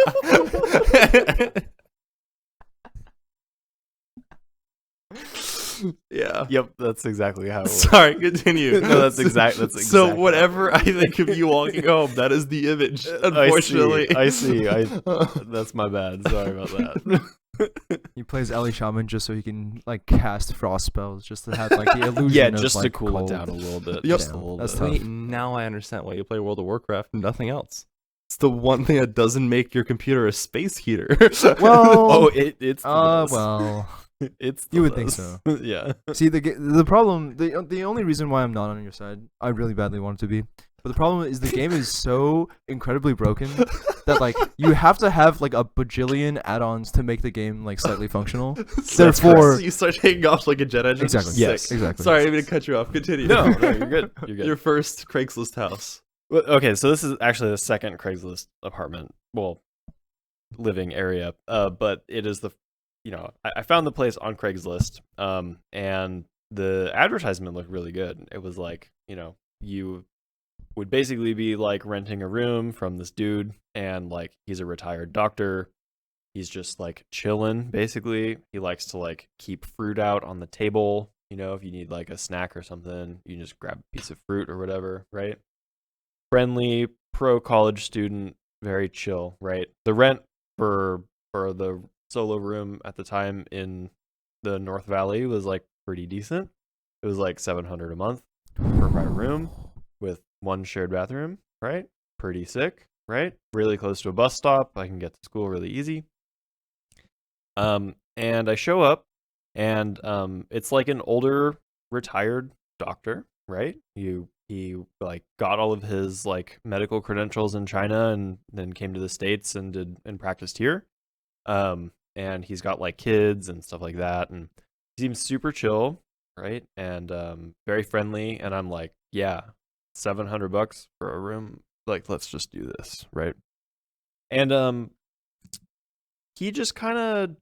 yeah. Yep, that's exactly how it works. Sorry, continue. No, that's exactly. So whatever I think of you walking home, that is the image. Unfortunately, I see. That's my bad. Sorry about that. He plays Ellie Shaman just so he can like cast frost spells, just to have like the illusion. Yeah, of, just like, to cool cold. it down a little bit. Yep. Just a little That's bit. tough. Wait, now I understand why you play World of Warcraft and nothing else. It's the one thing that doesn't make your computer a space heater. Well, Oh, it's. well. It's. You would think so. Yeah. See, the problem, the only reason why I'm not on your side, I really badly want it to be, but the problem is the game is so incredibly broken that like you have to have like a bajillion add-ons to make the game like slightly functional. Therefore, you start taking off like a jet engine. Exactly. Yes. Sick. Exactly. Sorry, I didn't mean to cut you off. Continue. No, you're good. You're good. Your first Craigslist house. Well, okay, so this is actually the second Craigslist apartment, well, living area. But it is I found the place on Craigslist. And the advertisement looked really good. It was like, you would basically be like renting a room from this dude, and like he's a retired doctor. He's just like chilling, basically. He likes to like keep fruit out on the table. If you need like a snack or something, you can just grab a piece of fruit or whatever, right? Friendly, pro college student, very chill, right? The rent for the solo room at the time in the North Valley was like pretty decent. It was like $700 a month for a private room with one shared bathroom, right? Pretty sick, right? Really close to a bus stop. I can get to school really easy. And I show up, and it's like an older retired doctor, right? He like got all of his like medical credentials in China and then came to the States and practiced here. And he's got like kids and stuff like that, and he seems super chill, right? And very friendly. And I'm like, yeah, $700 for a room. Like, let's just do this, right? And he just kind of,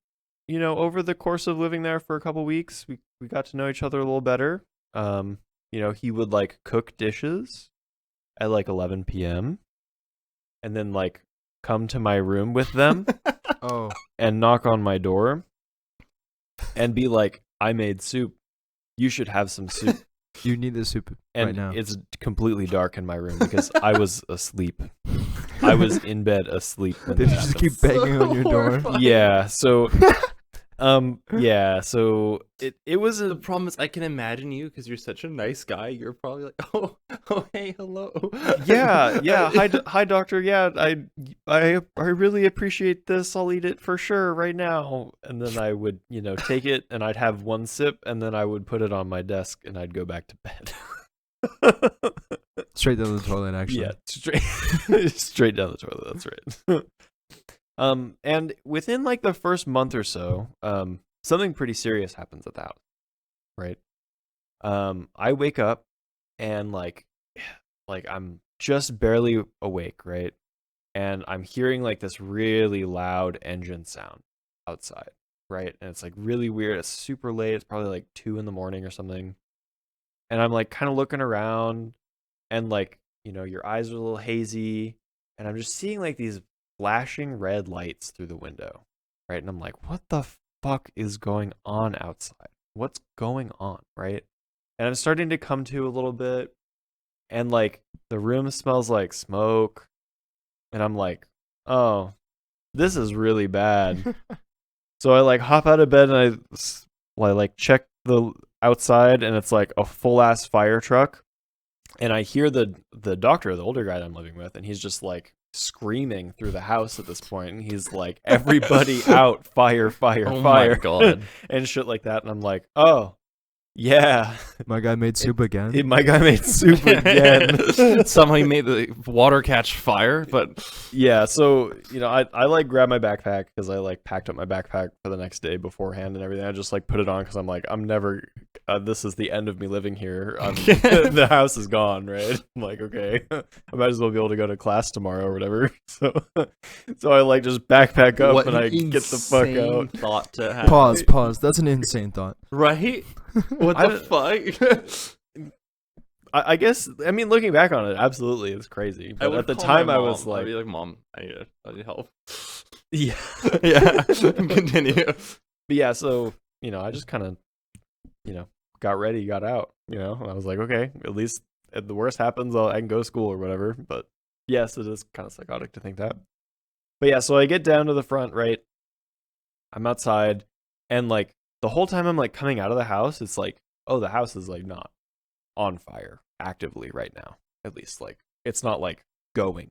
over the course of living there for a couple weeks, we got to know each other a little better. He would like cook dishes at like 11 p.m. and then like come to my room with them Oh, and knock on my door and be like, I made soup. You should have some soup. you need the soup And right now. it's completely dark in my room because I was asleep. I was in bed asleep when Did this you just happened. keep banging on your door? horrifying. Yeah, so so it was The a problem is, I can imagine you because you're such a nice guy. You're probably like, oh, hey, hello. yeah. Hi, doctor. Yeah, I really appreciate this. I'll eat it for sure right now. And then I would, take it and I'd have one sip and then I would put it on my desk and I'd go back to bed. Straight down the toilet, actually. Yeah, straight down the toilet. That's right. And within like the first month or so, something pretty serious happens at the house, right? I wake up and like I'm just barely awake, right? And I'm hearing like this really loud engine sound outside, right? And it's like really weird. It's super late. It's probably like 2 a.m. or something. And I'm like kind of looking around and like, your eyes are a little hazy. And I'm just seeing like these flashing red lights through the window, right? And I'm like, what the fuck is going on outside? What's going on, right? And I'm starting to come to a little bit. And like the room smells like smoke. And I'm like, oh, this is really bad. So I like hop out of bed and I like check the outside and it's like a full ass fire truck. And I hear the doctor, the older guy that I'm living with, and he's just like screaming through the house at this point. And he's like, everybody out, fire, fire, Oh fire. my God. And shit like that. And I'm like, oh, yeah. My guy made soup again. My guy made soup again. Somehow he made the water catch fire, but Yeah, so I like grabbed my backpack because I like packed up my backpack for the next day beforehand and everything. I just like put it on because I'm like, I'm never. This is the end of me living here. The house is gone, right? I'm like, okay, I might as well be able to go to class tomorrow or whatever. So I like just backpack up and I get the fuck out. Thought to have. Pause. That's an insane thought. Right? What the fuck? I guess I mean looking back on it, absolutely, it's crazy. But at the time, I was I'd like, be like, Mom, I need help. yeah, Yeah. Continue. But yeah, so I just kind of got ready, got out. And I was like, okay, at least if the worst happens, I can go to school or whatever. But yes, it is kind of psychotic to think that. But yeah, so I get down to the front, right? I'm outside, and like the whole time I'm like coming out of the house, it's like, oh, the house is like not on fire actively right now. At least like it's not like going,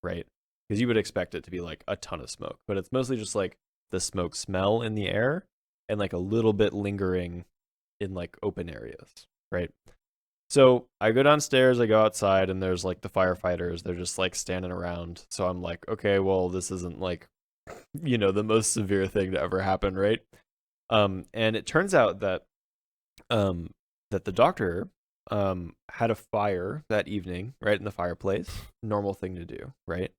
right? Because you would expect it to be like a ton of smoke, but it's mostly just like the smoke smell in the air and like a little bit lingering in like open areas, right? So I go downstairs, I go outside, and there's like the firefighters. They're just like standing around. So I'm like, okay, well, this isn't like, the most severe thing to ever happen, right? And it turns out that that the doctor had a fire that evening, right in the fireplace. Normal thing to do, right?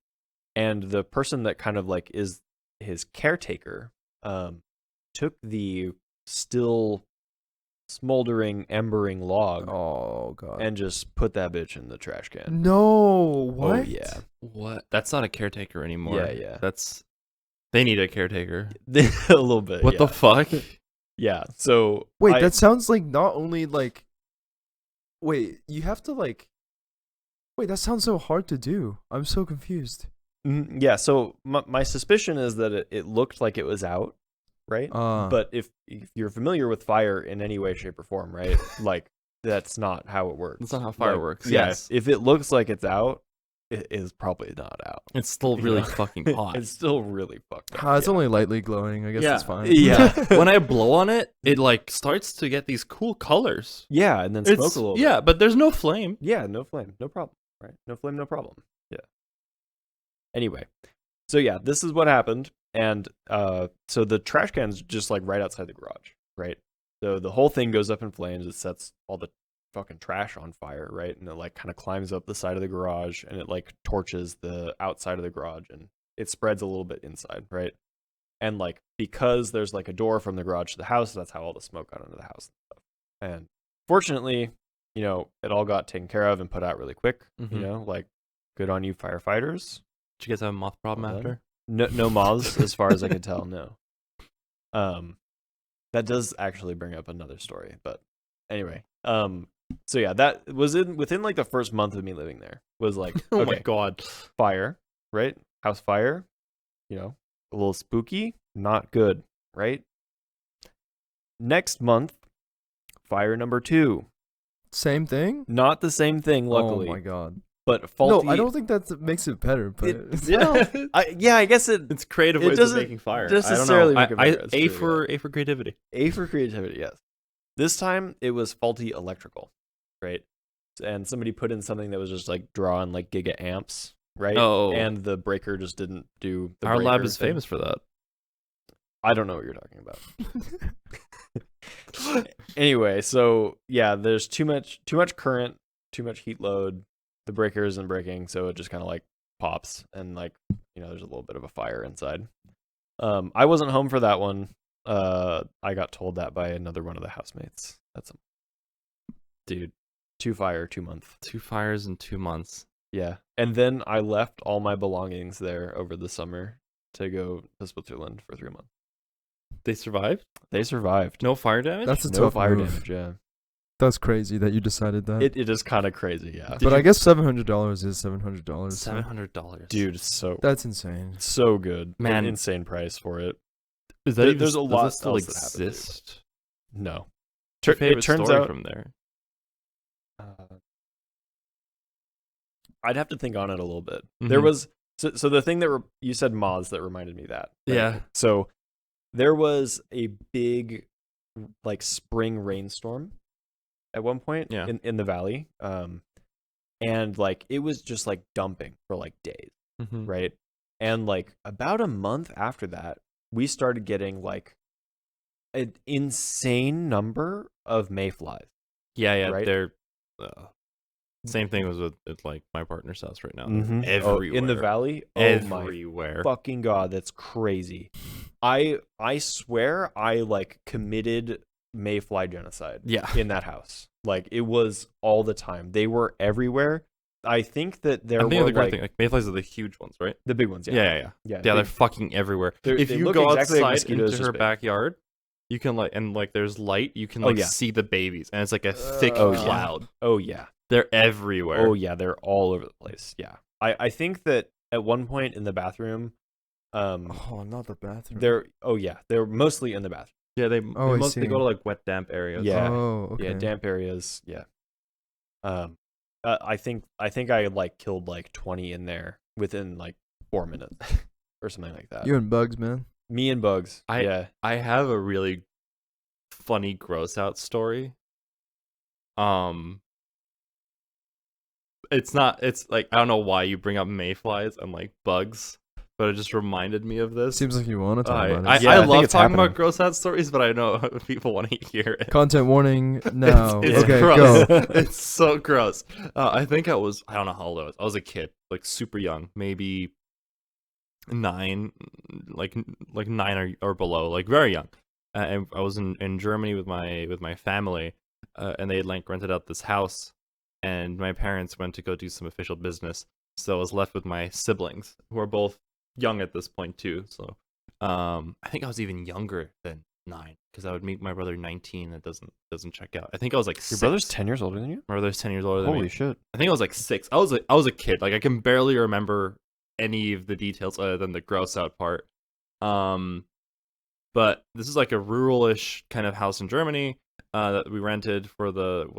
And the person that kind of like is his caretaker took the still smoldering, embering log Oh god. and just put that bitch in the trash can. No, what? Oh yeah. What? That's not a caretaker anymore. Yeah. They need a caretaker. A little bit. What the fuck? Yeah. So Wait, that sounds like not only like. Wait, you have to like. Wait, that sounds so hard to do. I'm so confused. Yeah. So my suspicion is that it looked like it was out, right? But if you're familiar with fire in any way, shape, or form, right? Like that's not how it works. That's not how fire works. Yeah. Yes. If it looks like it's out, it is probably not out. It's still really fucking hot. It's still really fucked up. It's only lightly glowing. I guess Yeah. it's fine. Yeah. When I blow on it, it like starts to get these cool colors. Yeah, and then smoke a little bit. Yeah, but there's no flame. Yeah, no flame, no problem. Right? No flame, no problem. Yeah. Anyway, so yeah, this is what happened, and so the trash can's just like right outside the garage, right? So the whole thing goes up in flames. It sets all the fucking trash on fire, right? And it like kind of climbs up the side of the garage, and it like torches the outside of the garage, and it spreads a little bit inside, right? And like because there's like a door from the garage to the house, that's how all the smoke got into the house and stuff. And fortunately, it all got taken care of and put out really quick. Mhm. Like good on you, firefighters. Did you guys have a moth problem Well done. after? No moths, as far as I could tell. No. That does actually bring up another story, but anyway. So yeah, that was within like the first month of me living there. Was like, Oh okay, my god. fire, right? House fire, you know, a little spooky, not good, right? Next month, fire number 2. Same thing. Not the same thing, luckily. Oh my god. But faulty. No, I don't think that makes it better. But I guess It's creative it ways of doesn't making fire. necessarily I don't know. make it better, that's true, A for creativity. A for creativity, yes. This time it was faulty electrical, right? And somebody put in something that was just like drawing like giga amps, right? Oh. And the breaker just didn't do the Our lab breaker is thing. famous for that. I don't know what you're talking about. Anyway, so yeah, there's too much current, too much heat load. The breaker isn't breaking, so it just kind of like pops, and like, you know, there's a little bit of a fire inside. I wasn't home for that one. I got told that by another one of the housemates. Dude, 2 fire, 2 month. 2 fires in 2 months. Yeah, and then I left all my belongings there over the summer to go to Switzerland for 3 months. They survived? They survived. No fire damage? That's a No tough fire move. damage. Yeah, That's crazy that you decided that. it is kind of crazy. Yeah, but I guess $700 is $700. $700. dude, so That's insane. so good. Man. An insane price for it. Is that There- even, there's a does lot that still else that happened, dude. exist? No, Your it favorite turns story out from there. I'd have to think on it a little bit. There Mhm. was so the thing that you said moths that reminded me of that. Right? Yeah. So there was a big like spring rainstorm at one point Yeah. in the valley. And like it was just like dumping for like days, Mhm. right? And like about a month after that, we started getting like an insane number of mayflies. Yeah, Right? they're same thing was with like my partner's house right now. Mhm. They're Oh, everywhere. in the valley. Oh my Everywhere. fucking god, that's crazy. I swear I like committed mayfly genocide Yeah. in that house. Like it was all the time. They were everywhere. I think that there I think were the great like thing, like mayflies are the huge ones, right? the big ones. Yeah, Yeah, yeah. yeah. They're they- fucking everywhere. If they you look go exactly like outside mosquitoes, into just her big. backyard, you can like and like there's light, you can Oh, like yeah. see the babies, and it's like a thick Oh, yeah. cloud. Oh yeah. They're everywhere. Oh yeah. They're all over the place. Yeah. I think that at one point in the bathroom, Oh, not the bathroom. they're mostly in the bathroom. Yeah, they Oh, I mostly see. go to like wet, damp areas. Yeah. Oh, okay. Yeah, damp areas. Yeah. I think I like killed like 20 in there within like 4 minutes or something like that. You and Bugs, man. Me and Bugs. Yeah. I have a really funny gross out story. It's like I don't know why you bring up mayflies and like bugs, but it just reminded me of this. Seems like you want to talk I, about I, it. Yeah, I I think love it's talking happening. about gross out stories, but I know people want to hear it. Content warning now. It's Okay, gross. go. It's so gross. I think I don't know how old I was. I was a kid, like super young, maybe 9, like 9 or below, like very young. And I was in Germany with my family, and they had like rented out this house, and my parents went to go do some official business. So I was left with my siblings, who are both young at this point too. So I think I was even younger than 9, because I would meet my brother 19. That doesn't check out. I think I was like Your 6. brother's 10 years older than you? My brother's 10 years older than me. Holy shit. I think I was like 6. I was a kid. Like I can barely remember any of the details other than the gross out part. But this is like a rural-ish kind of house in Germany that we rented while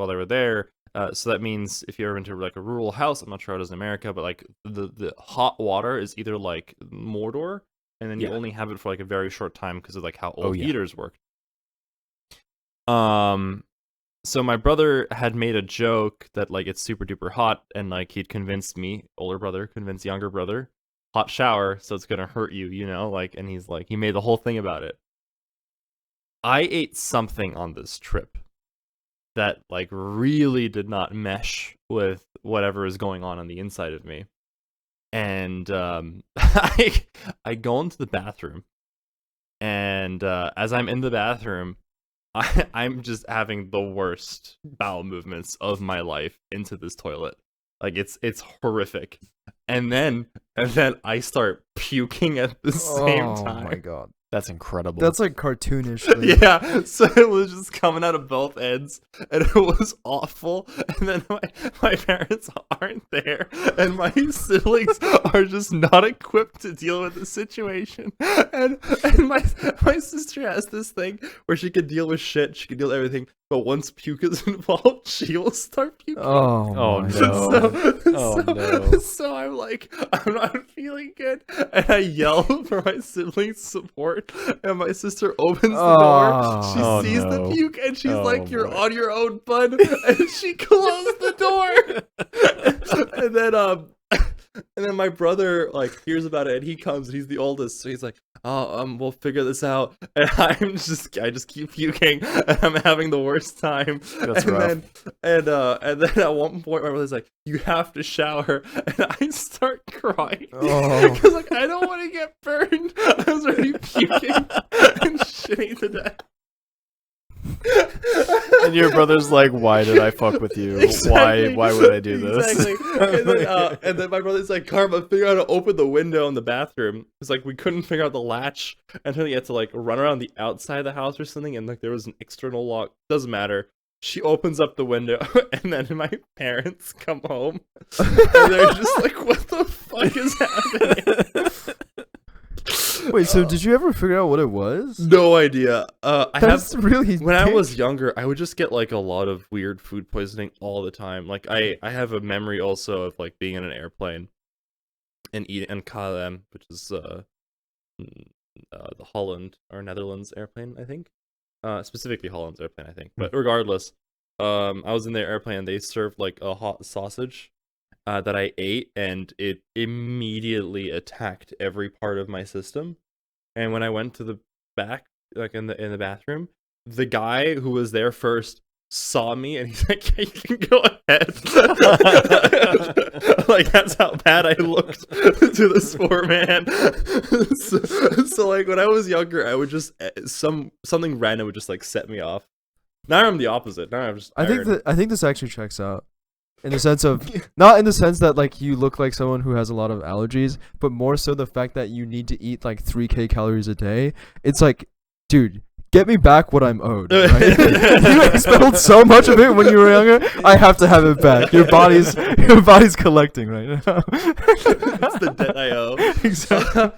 they were there. So that means if you're into like a rural house, I'm not sure how it is in America, but like the hot water is either like Mordor, and then you Yeah. only have it for like a very short time because of like how Oh, old yeah. heaters work. So my brother had made a joke that like it's super duper hot, and like he'd convinced me, older brother, convinced younger brother, hot shower, so it's gonna hurt you, you know, like, and he's like, he made the whole thing about it. I ate something on this trip that like really did not mesh with whatever is going on the inside of me, and I go into the bathroom, and as I'm in the bathroom, I'm just having the worst bowel movements of my life into this toilet. Like it's horrific. and then I start puking at the same time. Oh my god. That's incredible. That's like cartoonish. Yeah, so it was just coming out of both ends, and it was awful. And then my parents aren't there, and my siblings are just not equipped to deal with the situation. And my sister has this thing where she can deal with shit, she can deal with everything, but once puke is involved, she will start puking. Oh my no. god. So I'm like, I'm not feeling good, and I yell for my siblings' support, and my sister opens the door. She Oh, sees no. the puke, and she's Oh, like, "You're boy. on your own, bud," and she closed the door. And then my brother like hears about it, and he comes, and he's the oldest, so he's like, "Oh, we'll figure this out." And I just keep puking, and I'm having the worst time. That's and rough. And then at one point, my brother's like, "You have to shower," and I start crying Oh. because like I don't want to get burned. I was already puking and shitting to death. And your brother's like, why did I fuck with you? Exactly. Why would I do this? Exactly. And then my brother's like, "Karma, figure out how to open the window in the bathroom." It's like we couldn't figure out the latch until you had to like run around the outside of the house or something, and like there was an external lock. Doesn't matter. She opens up the window, and then my parents come home, and they're just like, "What the fuck is happening?" Wait, so did you ever figure out what it was? No idea. That's really When I big. was younger, I would just get like a lot of weird food poisoning all the time. Like I have a memory also of like being in an airplane and eating and KLM, which is the Holland or Netherlands airplane, I think. Specifically Holland's airplane, I think. But regardless, I was in their airplane, and they served like a hot sausage that I ate, and it immediately attacked every part of my system. And when I went to the back, like in the bathroom, the guy who was there first saw me, and he's like, "Yeah, you can go ahead." Like that's how bad I looked to this poor man. So like when I was younger, I would just something random would just like set me off. Now I'm the opposite. Now I'm just I think tired. I think this actually checks out. In the sense of not in the sense that like you look like someone who has a lot of allergies, but more so the fact that you need to eat like 3K calories a day. It's like, dude, get me back what I'm owed. Right? You expelled so much of it when you were younger. I have to have it back. Your body's collecting right now. It's the debt I owe. Exactly.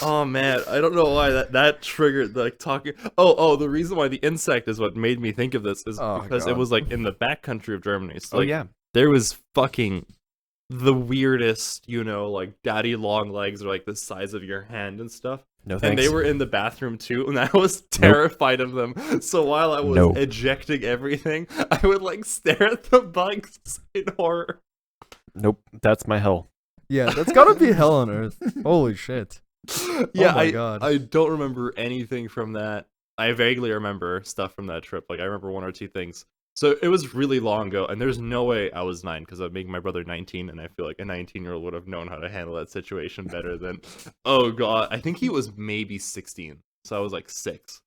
Oh man, I don't know why that triggered like talking. Oh, the reason why the insect is what made me think of this is Oh, because it God. was like in the back country of Germany. So, Oh like, yeah. there was fucking the weirdest, like daddy long legs are like the size of your hand and stuff. No And thanks. they were in the bathroom too, and I was terrified of them. So while I was No. ejecting everything, I would like stare at the bugs in horror. Nope. That's my hell. Yeah, that's gotta be hell on earth. Holy shit. Yeah, my God. I don't remember anything from that. I vaguely remember stuff from that trip. Like I remember one or two things. So it was really long ago, and there's no way I was 9 because I'm making my brother 19, and I feel like a 19-year-old would have known how to handle that situation better than. Oh god, I think he was maybe 16, so I was like 6.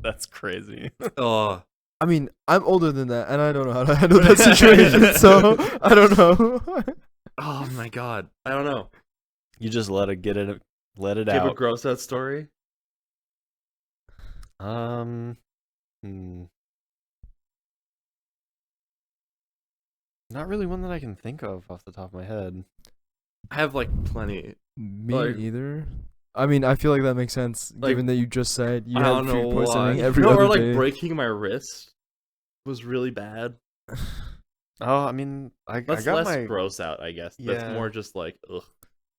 That's crazy. Oh, I mean, I'm older than that, and I don't know how to handle that situation, so I don't know. oh my god, I don't know. You just let it Do you have a out. gross out story? Hmm. Not really one that I can think of off the top of my head. I have like plenty. Me Like- either. I mean, I feel like that makes sense, Like, given that you just said you I had don't know food poisoning why. every No, other or like day. breaking my wrist was really bad. Oh, I mean, I That's got less my gross out, I guess. That's Yeah. more just like, ugh.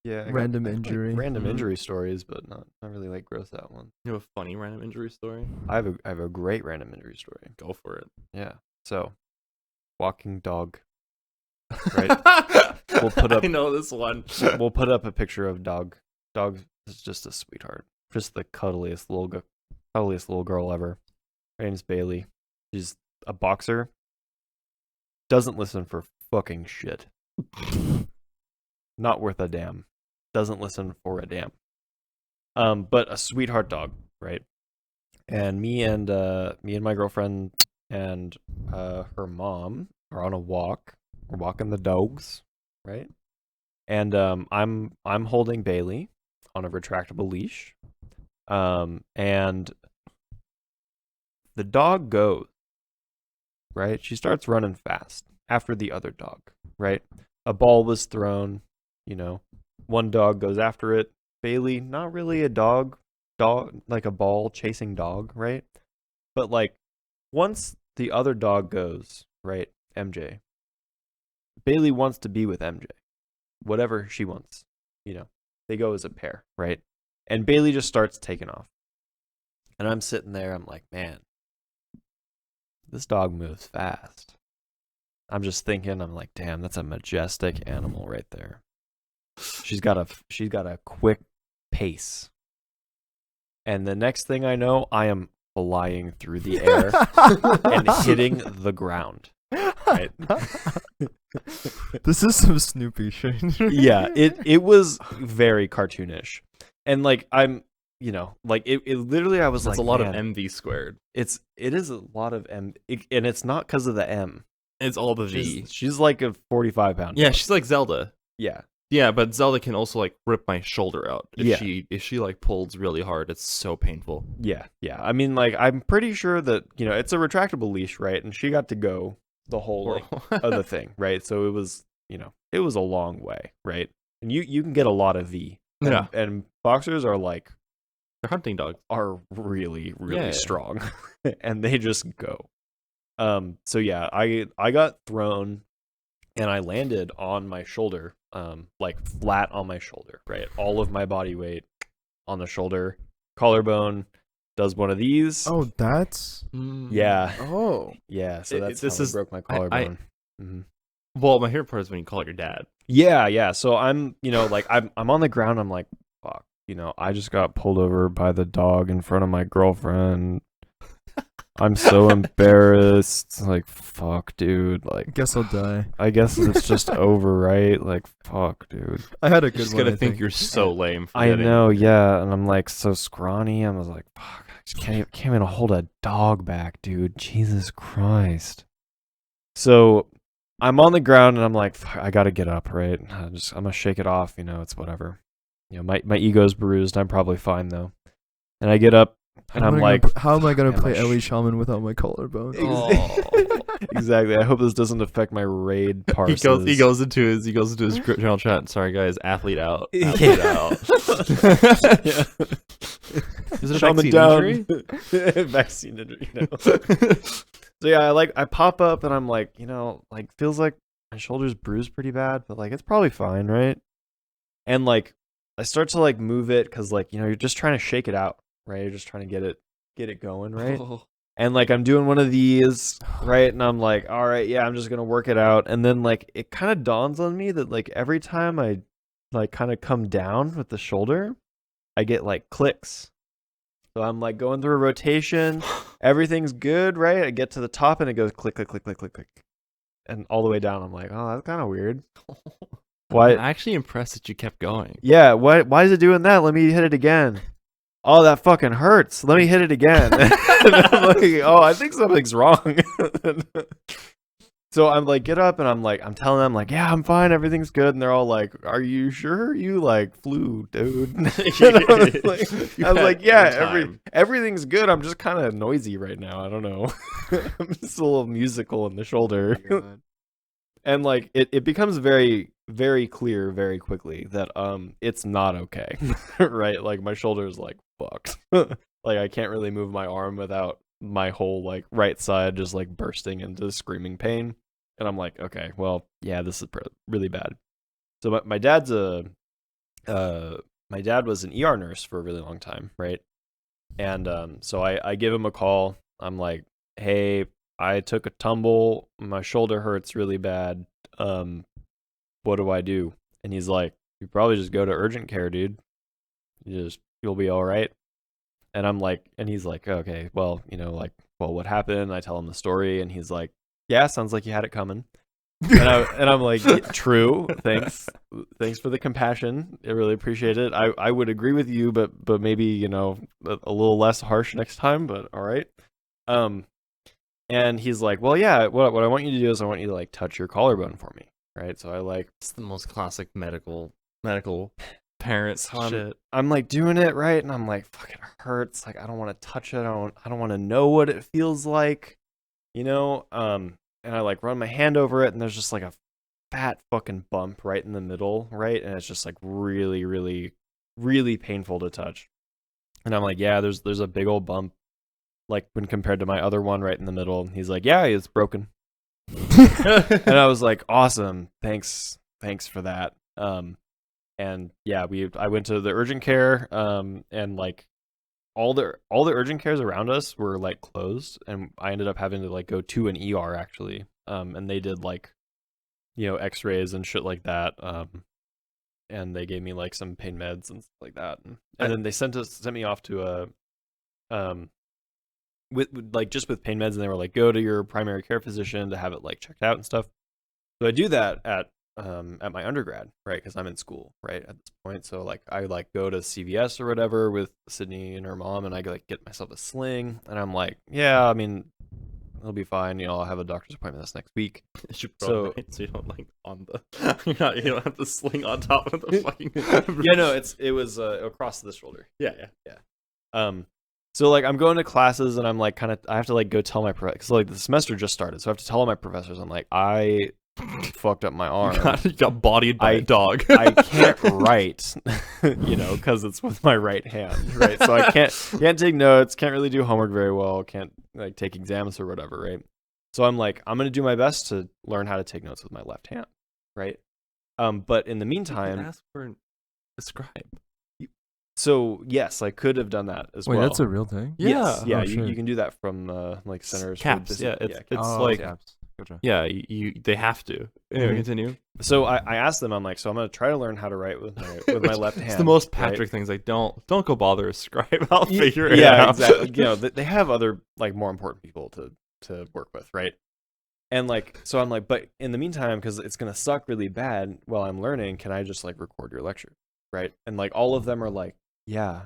I got Random like, injury. random Mhm. injury stories, but not really like gross out ones. You have a funny random injury story? I have a great random injury story. Go for it. Yeah. So, walking dog. Right. We'll put up- I know this one. We'll put up a picture of dog. Dog is just a sweetheart. Just the cuddliest little girl ever. Her name's Bailey. She's a boxer. Doesn't listen for fucking shit. Not worth a damn. Doesn't listen for a damn. But a sweetheart dog, right? And me and my girlfriend and her mom are on a walk. We're walking the dogs, right? And I'm holding Bailey on a retractable leash. And the dog goes, right? She starts running fast after the other dog, right? A ball was thrown, one dog goes after it. Bailey, not really a dog, like a ball chasing dog, right? But like once the other dog goes, right, MJ, Bailey wants to be with MJ, whatever she wants, they go as a pair, right? And Bailey just starts taking off. And I'm sitting there, I'm like, man, this dog moves fast. I'm just thinking, I'm like, damn, that's a majestic animal right there. She's got a quick pace. And the next thing I know, I am flying through the air and hitting the ground. Right? This is some Snoopy shit. Yeah, it was very cartoonish. And like I'm like it literally I was It's like, a lot man, of MV squared. it is a lot of M, and it's not because of the M. It's all the V. She's like a 45-pound Yeah, dog. she's like Zelda. Yeah. Yeah, but Zelda can also like rip my shoulder out Yeah. if she like pulls really hard. It's so painful. Yeah. I mean, like, I'm pretty sure that it's a retractable leash, right? And she got to go the whole other thing, right? So it was it was a long way, right? And you can get a lot of V. Yeah. And boxers are like They're hunting dogs. are really Yeah. strong, and they just go. So yeah, I got thrown, and I landed on my shoulder, like flat on my shoulder, right? All of my body weight on the shoulder. Collarbone does one of these. Oh, that's. Yeah, Oh. yeah. So that's this how I is- broke my I- collarbone. Mhm. Well, my favorite part is when you call it your dad. Yeah. So I'm, like I'm on the ground. I'm like, fuck. I just got pulled over by the dog in front of my girlfriend. I'm so embarrassed. Like, fuck, dude. Like, Guess I'll die. I guess it's just over, right? Like, fuck, dude. I had a You're good just one. gonna I think you're so lame. For I getting- know, yeah. And I'm like so scrawny. I was like, fuck, I just can't even hold a dog back, dude. Jesus Christ. So I'm on the ground and I'm like, fuck, I gotta get up, right? I'm gonna shake it off, it's whatever. My ego's bruised. I'm probably fine though. And I get up and I'm like, how am I gonna man, play my Ellie Shaman without my collarbone? Oh. exactly. I hope this doesn't affect my raid He parses. goes into his group channel chat. Sorry guys, athlete out. Yeah. Athlete out. Yeah. Is it a Shaman vaccine down. injury? Vaccine injury. So yeah, I pop up and I'm like, like feels like my shoulder's bruised pretty bad, but like it's probably fine, right? And like I start to like move it because like you're just trying to shake it out, right? You're just trying to get it going, right? And like I'm doing one of these, right? And I'm like, all right, yeah, I'm just gonna work it out. And then like it kind of dawns on me that like every time I like kind of come down with the shoulder, I get like clicks. So I'm like going through a rotation, everything's good, right? I get to the top and it goes click, click, click, click, click, click. And all the way down, I'm like, oh, that's kind of weird. Why? I'm actually impressed that you kept going. Yeah, why is it doing that? Let me hit it again. Oh, that fucking hurts. Let me hit it again. And I'm like, oh, I think something's wrong. So I'm like, get up, and I'm telling them like, yeah, I'm fine, everything's good, and they're all like, are you sure you like flew, dude? And I was like, yeah, everything's good. I'm just kind of noisy right now. I don't know. I'm just a little musical in the shoulder. And like it becomes very, very clear very quickly that it's not okay. Right? Like my shoulder is like fucked. Like I can't really move my arm without my whole like right side just like bursting into screaming pain. And I'm like, okay, well, yeah, this is really bad. So my dad's my dad was an ER nurse for a really long time, right? And so I give him a call. I'm like, hey, I took a tumble. My shoulder hurts really bad. What do I do? And he's like, you probably just go to urgent care, dude. You'll be all right. And I'm like, and he's like, okay, well, what happened? I tell him the story, and he's like, yeah, sounds like you had it coming. And I'm like, true. Thanks for the compassion. I really appreciate it. I would agree with you, but maybe a little less harsh next time. But all right. And he's like, well, yeah. What I want you to do is I want you to like touch your collarbone for me. right? So I like It's the most classic medical parents So shit. I'm like doing it right, and I'm like, fuck, it hurts. Like I don't want to touch it. I don't want to know what it feels like, you know. And I like run my hand over it, and there's just like a fat fucking bump right in the middle, right, and it's just like really, really, really painful to touch. And I'm like, yeah, there's a big old bump, like when compared to my other one right in the middle. And he's like, yeah, it's broken. And I was like, awesome, thanks for that. And yeah, I went to the urgent care, and like all the urgent cares around us were like closed, and I ended up having to like go to an ER actually, and they did like, you know, X-rays and shit like that, and they gave me like some pain meds and stuff like that, and then they sent me off to a with like just with pain meds, and they were like, go to your primary care physician to have it like checked out and stuff. So I do that at my undergrad, right? Because I'm in school, right, at this point. So like I like go to CVS or whatever with Sydney and her mom, and I like get myself a sling, and I'm like, yeah, I mean, it'll be fine. You know, I'll have a doctor's appointment this next week. It should so you don't like on the you don't have to sling on top of the fucking yeah, no, it was across the shoulder. yeah. So like I'm going to classes, and I'm like I have to like go tell my because like the semester just started, so I have to tell all my professors I'm like, I fucked up my arm. You got bodied by a dog. I can't write, you know, because it's with my right hand, right? So I can't take notes, can't really do homework very well, can't like take exams or whatever, right? So I'm like, I'm gonna do my best to learn how to take notes with my left hand, right? But in the meantime, ask for a scribe. So yes, I could have done that as Wait, well. that's a real thing? Yes, Yeah. yeah, Oh, shit. you can do that from like centers. Caps, For yeah, it's Oh, like caps. Gotcha. yeah, they have to. Anyway, Mhm. continue. So I asked them, I'm like, so I'm gonna try to learn how to write with my left hand. It's the most right? Patrick things. Like don't go bother a scribe. I'll figure it Yeah, out. exactly. You know, they have other like more important people to work with, right? And like, so I'm like, but in the meantime, because it's gonna suck really bad while I'm learning, can I just like record your lecture, right? And like all of them are like, yeah,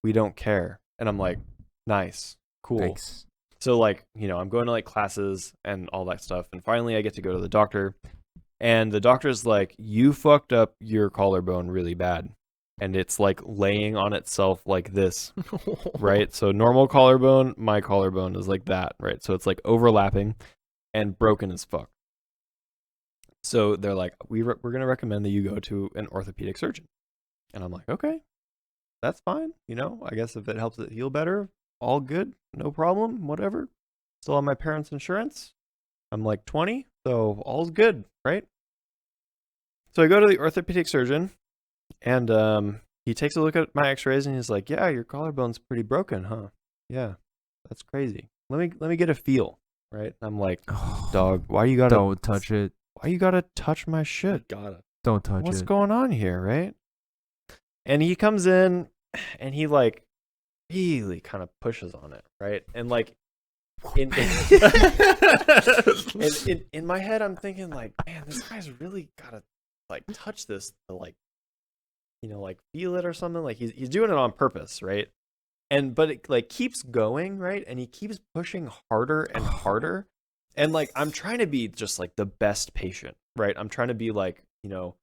we don't care. And I'm like, nice, cool. Thanks. So like, you know, I'm going to like classes and all that stuff, and finally I get to go to the doctor, and the doctor's like, you fucked up your collarbone really bad, and it's like laying on itself like this, right? So normal collarbone, my collarbone is like that, right? So it's like overlapping and broken as fuck. So they're like, we're gonna recommend that you go to an orthopedic surgeon, and I'm like, okay, that's fine. You know, I guess if it helps it heal better, all good, no problem, whatever. Still on my parents' insurance. I'm like 20, so all's good, right? So I go to the orthopedic surgeon, and he takes a look at my x-rays, and he's like, yeah, your collarbone's pretty broken, huh? Yeah, that's crazy. Let me get a feel, right? I'm like, dog, why you gotta Don't touch it. Why you gotta touch my shit? Gotta. Don't touch What's it. going on here, right? And he comes in, and he like really kind of pushes on it, right? And like in my head, I'm thinking like, man, this guy's really gotta like touch this to like, you know, like feel it or something. Like he's doing it on purpose, right? But it like keeps going, right? And he keeps pushing harder and harder. And like I'm trying to be just like the best patient, right? I'm trying to be like, you know,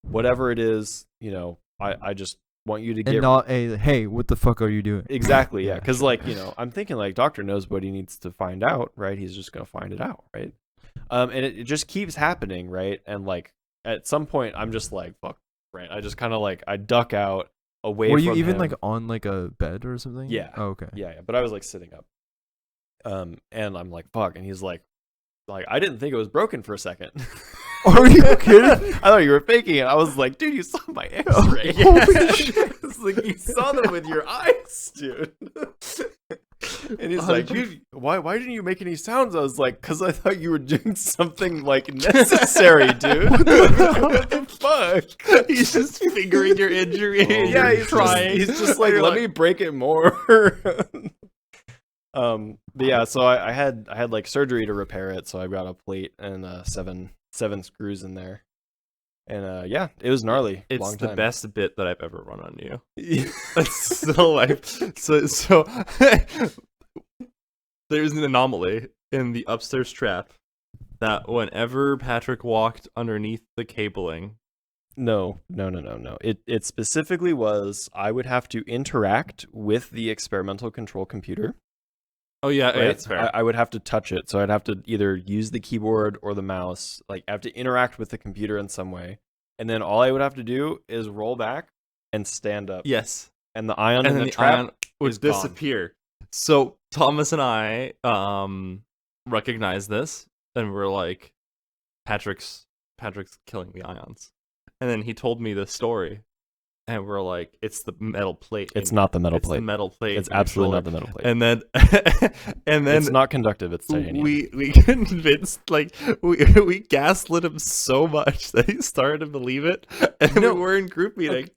whatever it is, you know, I just want you to get And not a, hey, what the fuck are you doing? exactly, yeah, because like, you know, I'm thinking like doctor knows what he needs to find out, right? He's just gonna find it out, right? And it just keeps happening, right? And like at some point I'm just like, fuck, right? I just kind of like I duck out away. Were from you even him. like on like a bed or something? Yeah. Oh, okay. Yeah, but I was like sitting up, and I'm like, fuck, and he's like I didn't think it was broken for a second. Are you kidding? I thought you were faking it. I was like, dude, you saw my X-ray. It's like you saw them with your eyes, dude. And he's like, dude, why didn't you make any sounds? I was like, because I thought you were doing something like necessary, dude. What the fuck? He's just fingering your injury. And Yeah, you're he's trying. He's just like, You're let like- me break it more. But yeah, so I had like surgery to repair it, so I've got a plate and seven screws in there, and yeah, it was gnarly. It's Long the time. best bit that I've ever run on you. So like, so there's an anomaly in the upstairs trap that whenever Patrick walked underneath the cabling, No. It specifically was I would have to interact with the experimental control computer. oh yeah, Right? yeah, that's fair. I would have to touch it, so I'd have to either use the keyboard or the mouse. Like I have to interact with the computer in some way, and then all I would have to do is roll back and stand up. Yes, And the ion and in then the the trap ion would is gone. disappear. So Thomas and I recognized this, and we're like, Patrick's killing the ions. And then he told me the story, and we're like, it's the metal plate. It's not the metal It's plate. the metal plate. It's in your absolutely not shoulder. the metal plate. And then and then It's not conductive. It's titanium. we convinced, like, we gaslit him so much that he started to believe it, and No. we were in group meeting.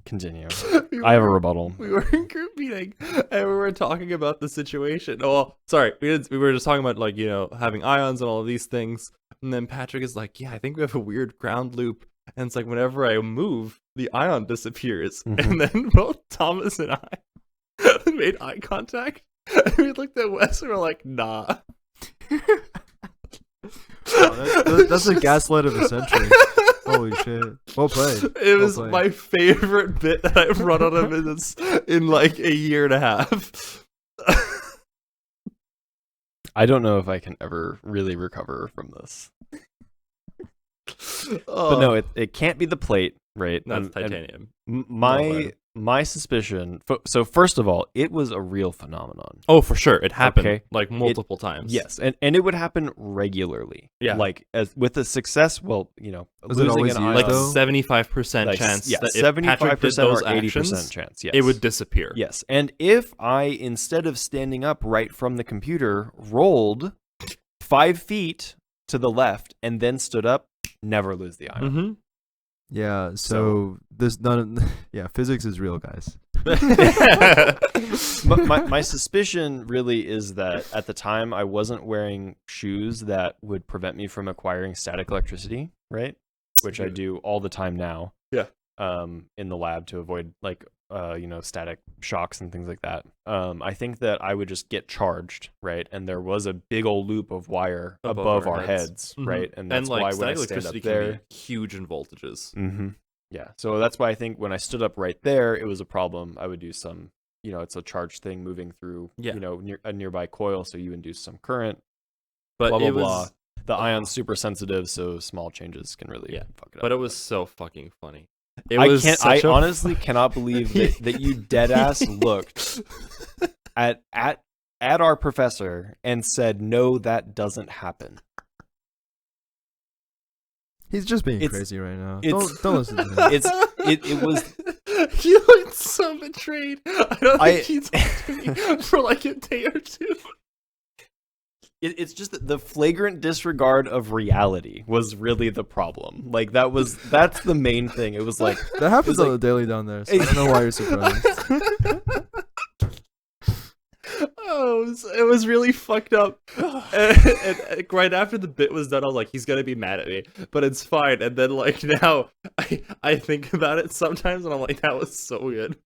Continue. We I have a were- rebuttal. We were in group meeting, and we were talking about the situation. Oh, well, sorry, we were just talking about, like, you know, having ions and all of these things. And then Patrick is like, "Yeah, I think we have a weird ground loop." And it's like, whenever I move, the ion disappears. Mhm. And then both Thomas and I made eye contact, and we looked at Wes and we're like, "Nah." That's a gaslight of the century. Holy shit. Well played. It was played. my favorite bit that I've run on him in like a year and a half. I don't know if I can ever really recover from this. But no, it can't be the plate, right? that's And titanium. my suspicion. So first of all, it was a real phenomenon. Oh, for sure, it happened Okay. like multiple times. Yes, and it would happen regularly. Yeah. Like as with a success. Well, you know, Was it losing always an used, ion, like though? 75% like, chance yeah, that if Patrick did 75% those or 80% actions, chance. Yes, it would disappear. Yes, and if I, instead of standing up right from the computer, rolled 5 feet to the left and then stood up, never lose the ion. Mm-hmm. Yeah, so this physics is real, guys. My suspicion really is that at the time I wasn't wearing shoes that would prevent me from acquiring static electricity, right? Which I do all the time now. Yeah. In the lab to avoid static shocks and things like that. I think that I would just get charged, right? And there was a big old loop of wire above our heads, Mhm. right? And that's like why when I static stand up electricity there, can be huge in voltages. mm-hmm. Yeah. So that's why I think when I stood up right there, it was a problem. I would do some, it's a charged thing moving through, Yeah. a nearby coil, so you induce some current. But Blah blah it blah. was, The ion's super sensitive, so small changes can really fuck it up. but it was so fucking funny. It I was can't. I such a honestly cannot believe that you dead ass looked at our professor and said, "No, that doesn't happen." He's just being It's- crazy right now. it's- Don't listen to him. It was. He looked so betrayed. I don't I- think he talked to me for like a day or two. It's just that the flagrant disregard of reality was really the problem. Like that's the main thing. It was like That happens It's on like- the daily down there, so I don't know why you're surprised. Oh, it was really fucked up. And right after the bit was done, I was like, he's gonna be mad at me, but it's fine. And then like now, I think about it sometimes, and I'm like, that was so good.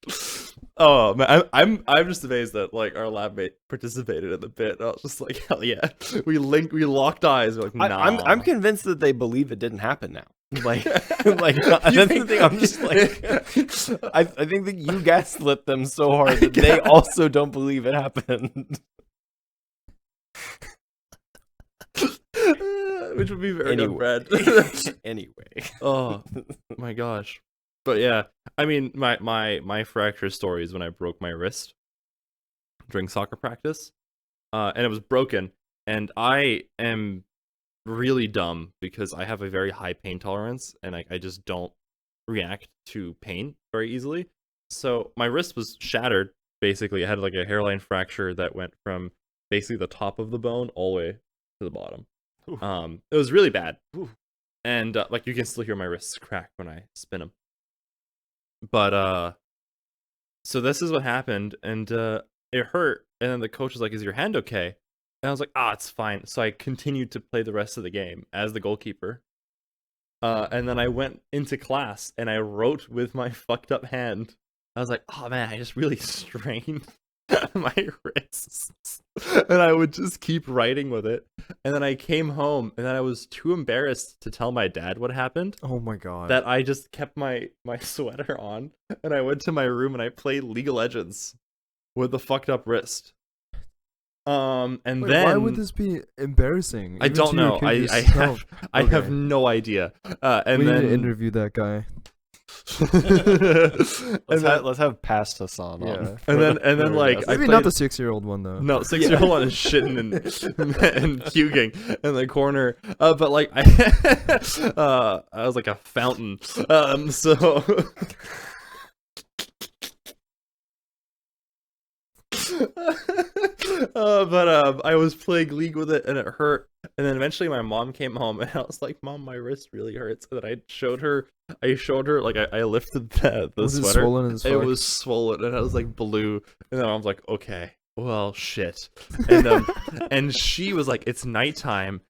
Oh man, I'm just amazed that like our lab mate participated in the bit. I was just like, hell yeah, we locked eyes. We're like, nah. I'm convinced that they believe it didn't happen now. Like that's the thing. I'm just like I think that you gaslit them so hard that they also don't believe it happened. Which would be very Anyway. good. Anyway. Oh my gosh. But yeah, I mean, my fracture story is when I broke my wrist during soccer practice, and it was broken. And I am really dumb because I have a very high pain tolerance, and I just don't react to pain very easily. So my wrist was shattered. Basically, I had like a hairline fracture that went from basically the top of the bone all the way to the bottom. It was really bad, and like you can still hear my wrists crack when I spin them. But so this is what happened, and it hurt. And then the coach was like, "Is your hand okay?" And I was like, it's fine. So I continued to play the rest of the game as the goalkeeper. And then I went into class and I wrote with my fucked up hand. I was like, oh man, I just really strained. my wrists, and I would just keep writing with it. And then I came home, and then I was too embarrassed to tell my dad what happened. Oh my god. That I just kept my sweater on, and I went to my room and I played League of Legends with the fucked up wrist. And Wait, then why would this be embarrassing? I even don't to your know. kid I yourself? have Okay. no idea. And we then need to interview that guy. Let's have past Hassan on. Yeah. for And then the- and then for like guests. I Maybe not played- the 6-year-old one though. No, 6-year-old one is shitting and puking in the corner. But like I was like a fountain. So I was playing League with it and it hurt. And then eventually my mom came home and I was like, "Mom, my wrist really hurts." And then I showed her like I lifted the Was it sweater. swollen as It fuck? was swollen and I was like blue. And then I was like, "Okay, well, shit." And and she was like, "It's nighttime.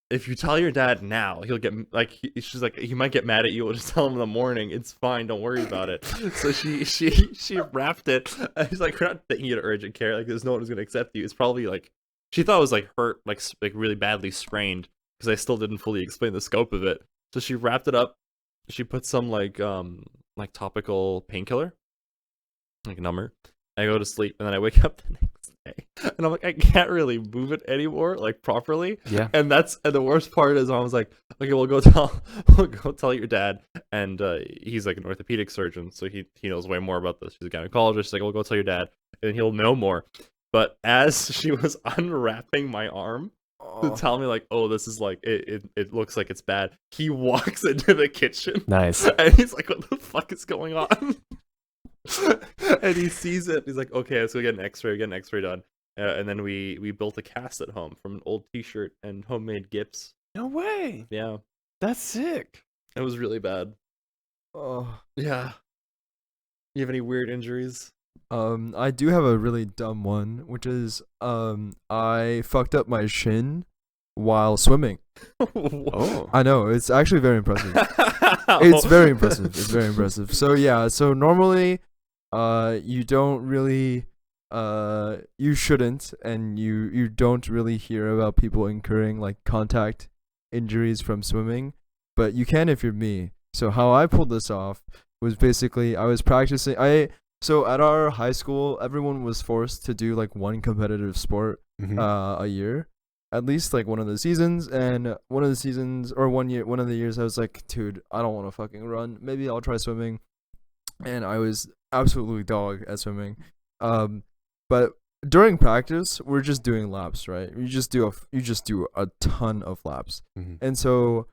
If you tell your dad now, he'll get like she's like he might get mad at you. We'll just tell him in the morning. It's fine. Don't worry about it." So she wrapped it. He's like, "We're not taking you to urgent care. Like there's no one who's gonna accept you." It's probably like she thought it was like hurt, like really badly sprained because I still didn't fully explain the scope of it. So she wrapped it up. She put some like topical painkiller, like number. I go to sleep and then I wake up the next day and I'm like, I can't really move it anymore, like properly. Yeah. And the worst part is I was like, okay, we'll go tell your dad. And he's like an orthopedic surgeon, so he knows way more about this. He's a gynecologist. He's like, we'll go tell your dad, and he'll know more. But as she was unwrapping my arm to tell me like, oh, this is like it looks like it's bad, he walks into the kitchen Nice. and he's like, what the fuck is going on? And he sees it. He's like, okay, let's go get an X-ray. Get an X-ray done. And then we built a cast at home from an old T-shirt and homemade gifts. No way. Yeah, That's sick. it was really bad. Oh. Yeah. You have any weird injuries? I do have a really dumb one, which is I fucked up my shin while swimming. Oh. I know, it's actually very impressive. It's very impressive. It's very impressive. So yeah, so normally you don't really you shouldn't, and you don't really hear about people incurring like contact injuries from swimming, but you can if you're me. So how I pulled this off was basically I was practicing. So at our high school, everyone was forced to do like one competitive sport Mhm. a year, at least like one of the seasons. And one of the seasons or one of the years, I was like, dude, I don't want to fucking run. Maybe I'll try swimming. And I was absolutely dog at swimming. But during practice, we're just doing laps, right? You just do a ton of laps. Mhm. And so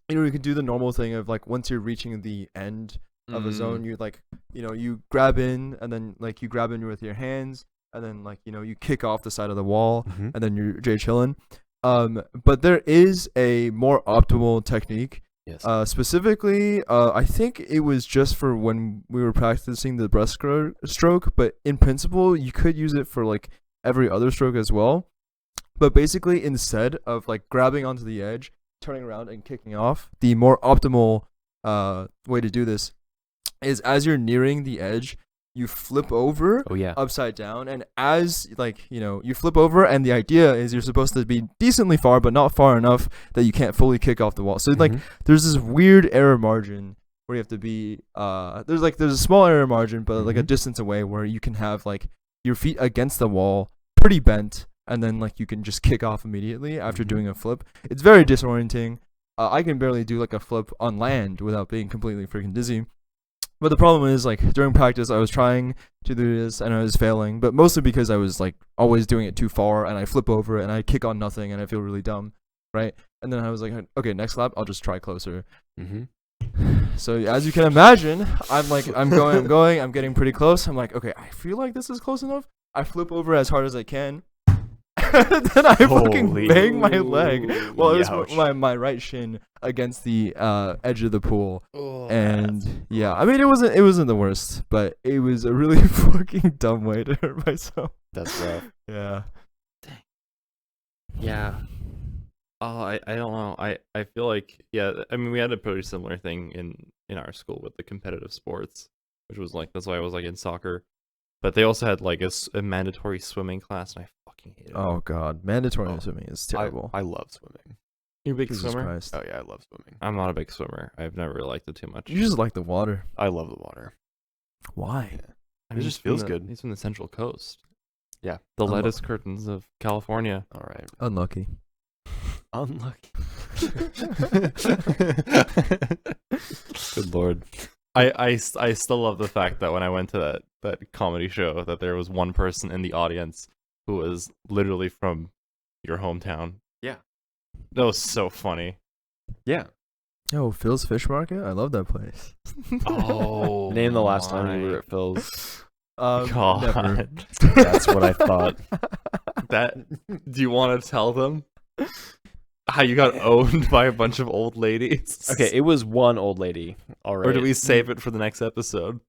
you could do the normal thing of like once you're reaching the end of a zone, you like you grab in, and then like you grab in with your hands, and then like you kick off the side of the wall, Mhm. and then you're chilling. But there is a more optimal technique. Yes. Specifically, I think it was just for when we were practicing the breaststroke, but in principle, you could use it for like every other stroke as well. But basically, instead of like grabbing onto the edge, turning around and kicking off, the more optimal way to do this is as you're nearing the edge, you flip over Oh yeah. upside down, and as like you flip over, and the idea is you're supposed to be decently far but not far enough that you can't fully kick off the wall. So like Mhm. there's this weird error margin where you have to be there's a small error margin, but like a Mhm. distance away where you can have like your feet against the wall pretty bent, and then like you can just kick off immediately after Mhm. doing a flip. It's very disorienting. I can barely do like a flip on land without being completely freaking dizzy. But the problem is, like, during practice, I was trying to do this and I was failing, but mostly because I was, like, always doing it too far, and I flip over and I kick on nothing and I feel really dumb, right? And then I was like, okay, next lap, I'll just try closer. Mhm. So, as you can imagine, I'm going, I'm getting pretty close. I'm like, okay, I feel like this is close enough. I flip over as hard as I can. Then I fucking Holy- bang my leg. Well, it was Youch. my right shin against the edge of the pool. Oh, And yeah, I mean it wasn't the worst, but it was a really fucking dumb way to hurt myself. That's rough. Yeah. yeah. Oh, I don't know. I feel like I mean we had a pretty similar thing in our school with the competitive sports, which was like that's why I was like in soccer. But they also had like a mandatory swimming class, and I fucking hated it. Oh god, mandatory Oh, swimming is terrible. I love swimming. You a big Jesus swimmer? Christ. Oh yeah, I love swimming. I'm not a big swimmer. I've never really liked it too much. You just like the water. I love the water. Why? Yeah. I mean, just he's from feels the- good. He's from the Central Coast. Yeah. The Unlo- lettuce curtains of California. All right. Unlucky. Unlucky. Good lord. I still love the fact that when I went to that comedy show, that there was one person in the audience who was literally from your hometown. Yeah. That was so funny. Yeah. Yo, Phil's Fish Market. I love that place. Oh, Name the last time you were at Phil's. God. Never. That's what I thought. That. Do you want to tell them how you got owned by a bunch of old ladies? Okay, it was one old lady. All right. Or do we save it for the next episode?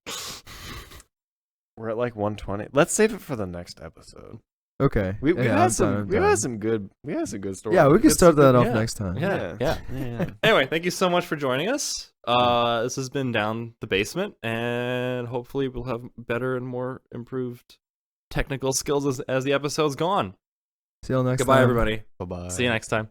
We're at like 120. Let's save it for the next episode. Okay. We've Yeah, I'm had some. down, We've I'm had down. some good. We had some good stories. Yeah, we can It's start that good- off yeah. next time. Yeah. Yeah. Anyway, thank you so much for joining us. This has been Down the Basement, and hopefully we'll have better and more improved technical skills as the episode's gone. See you all next Goodbye, time. everybody. Bye bye. See you next time.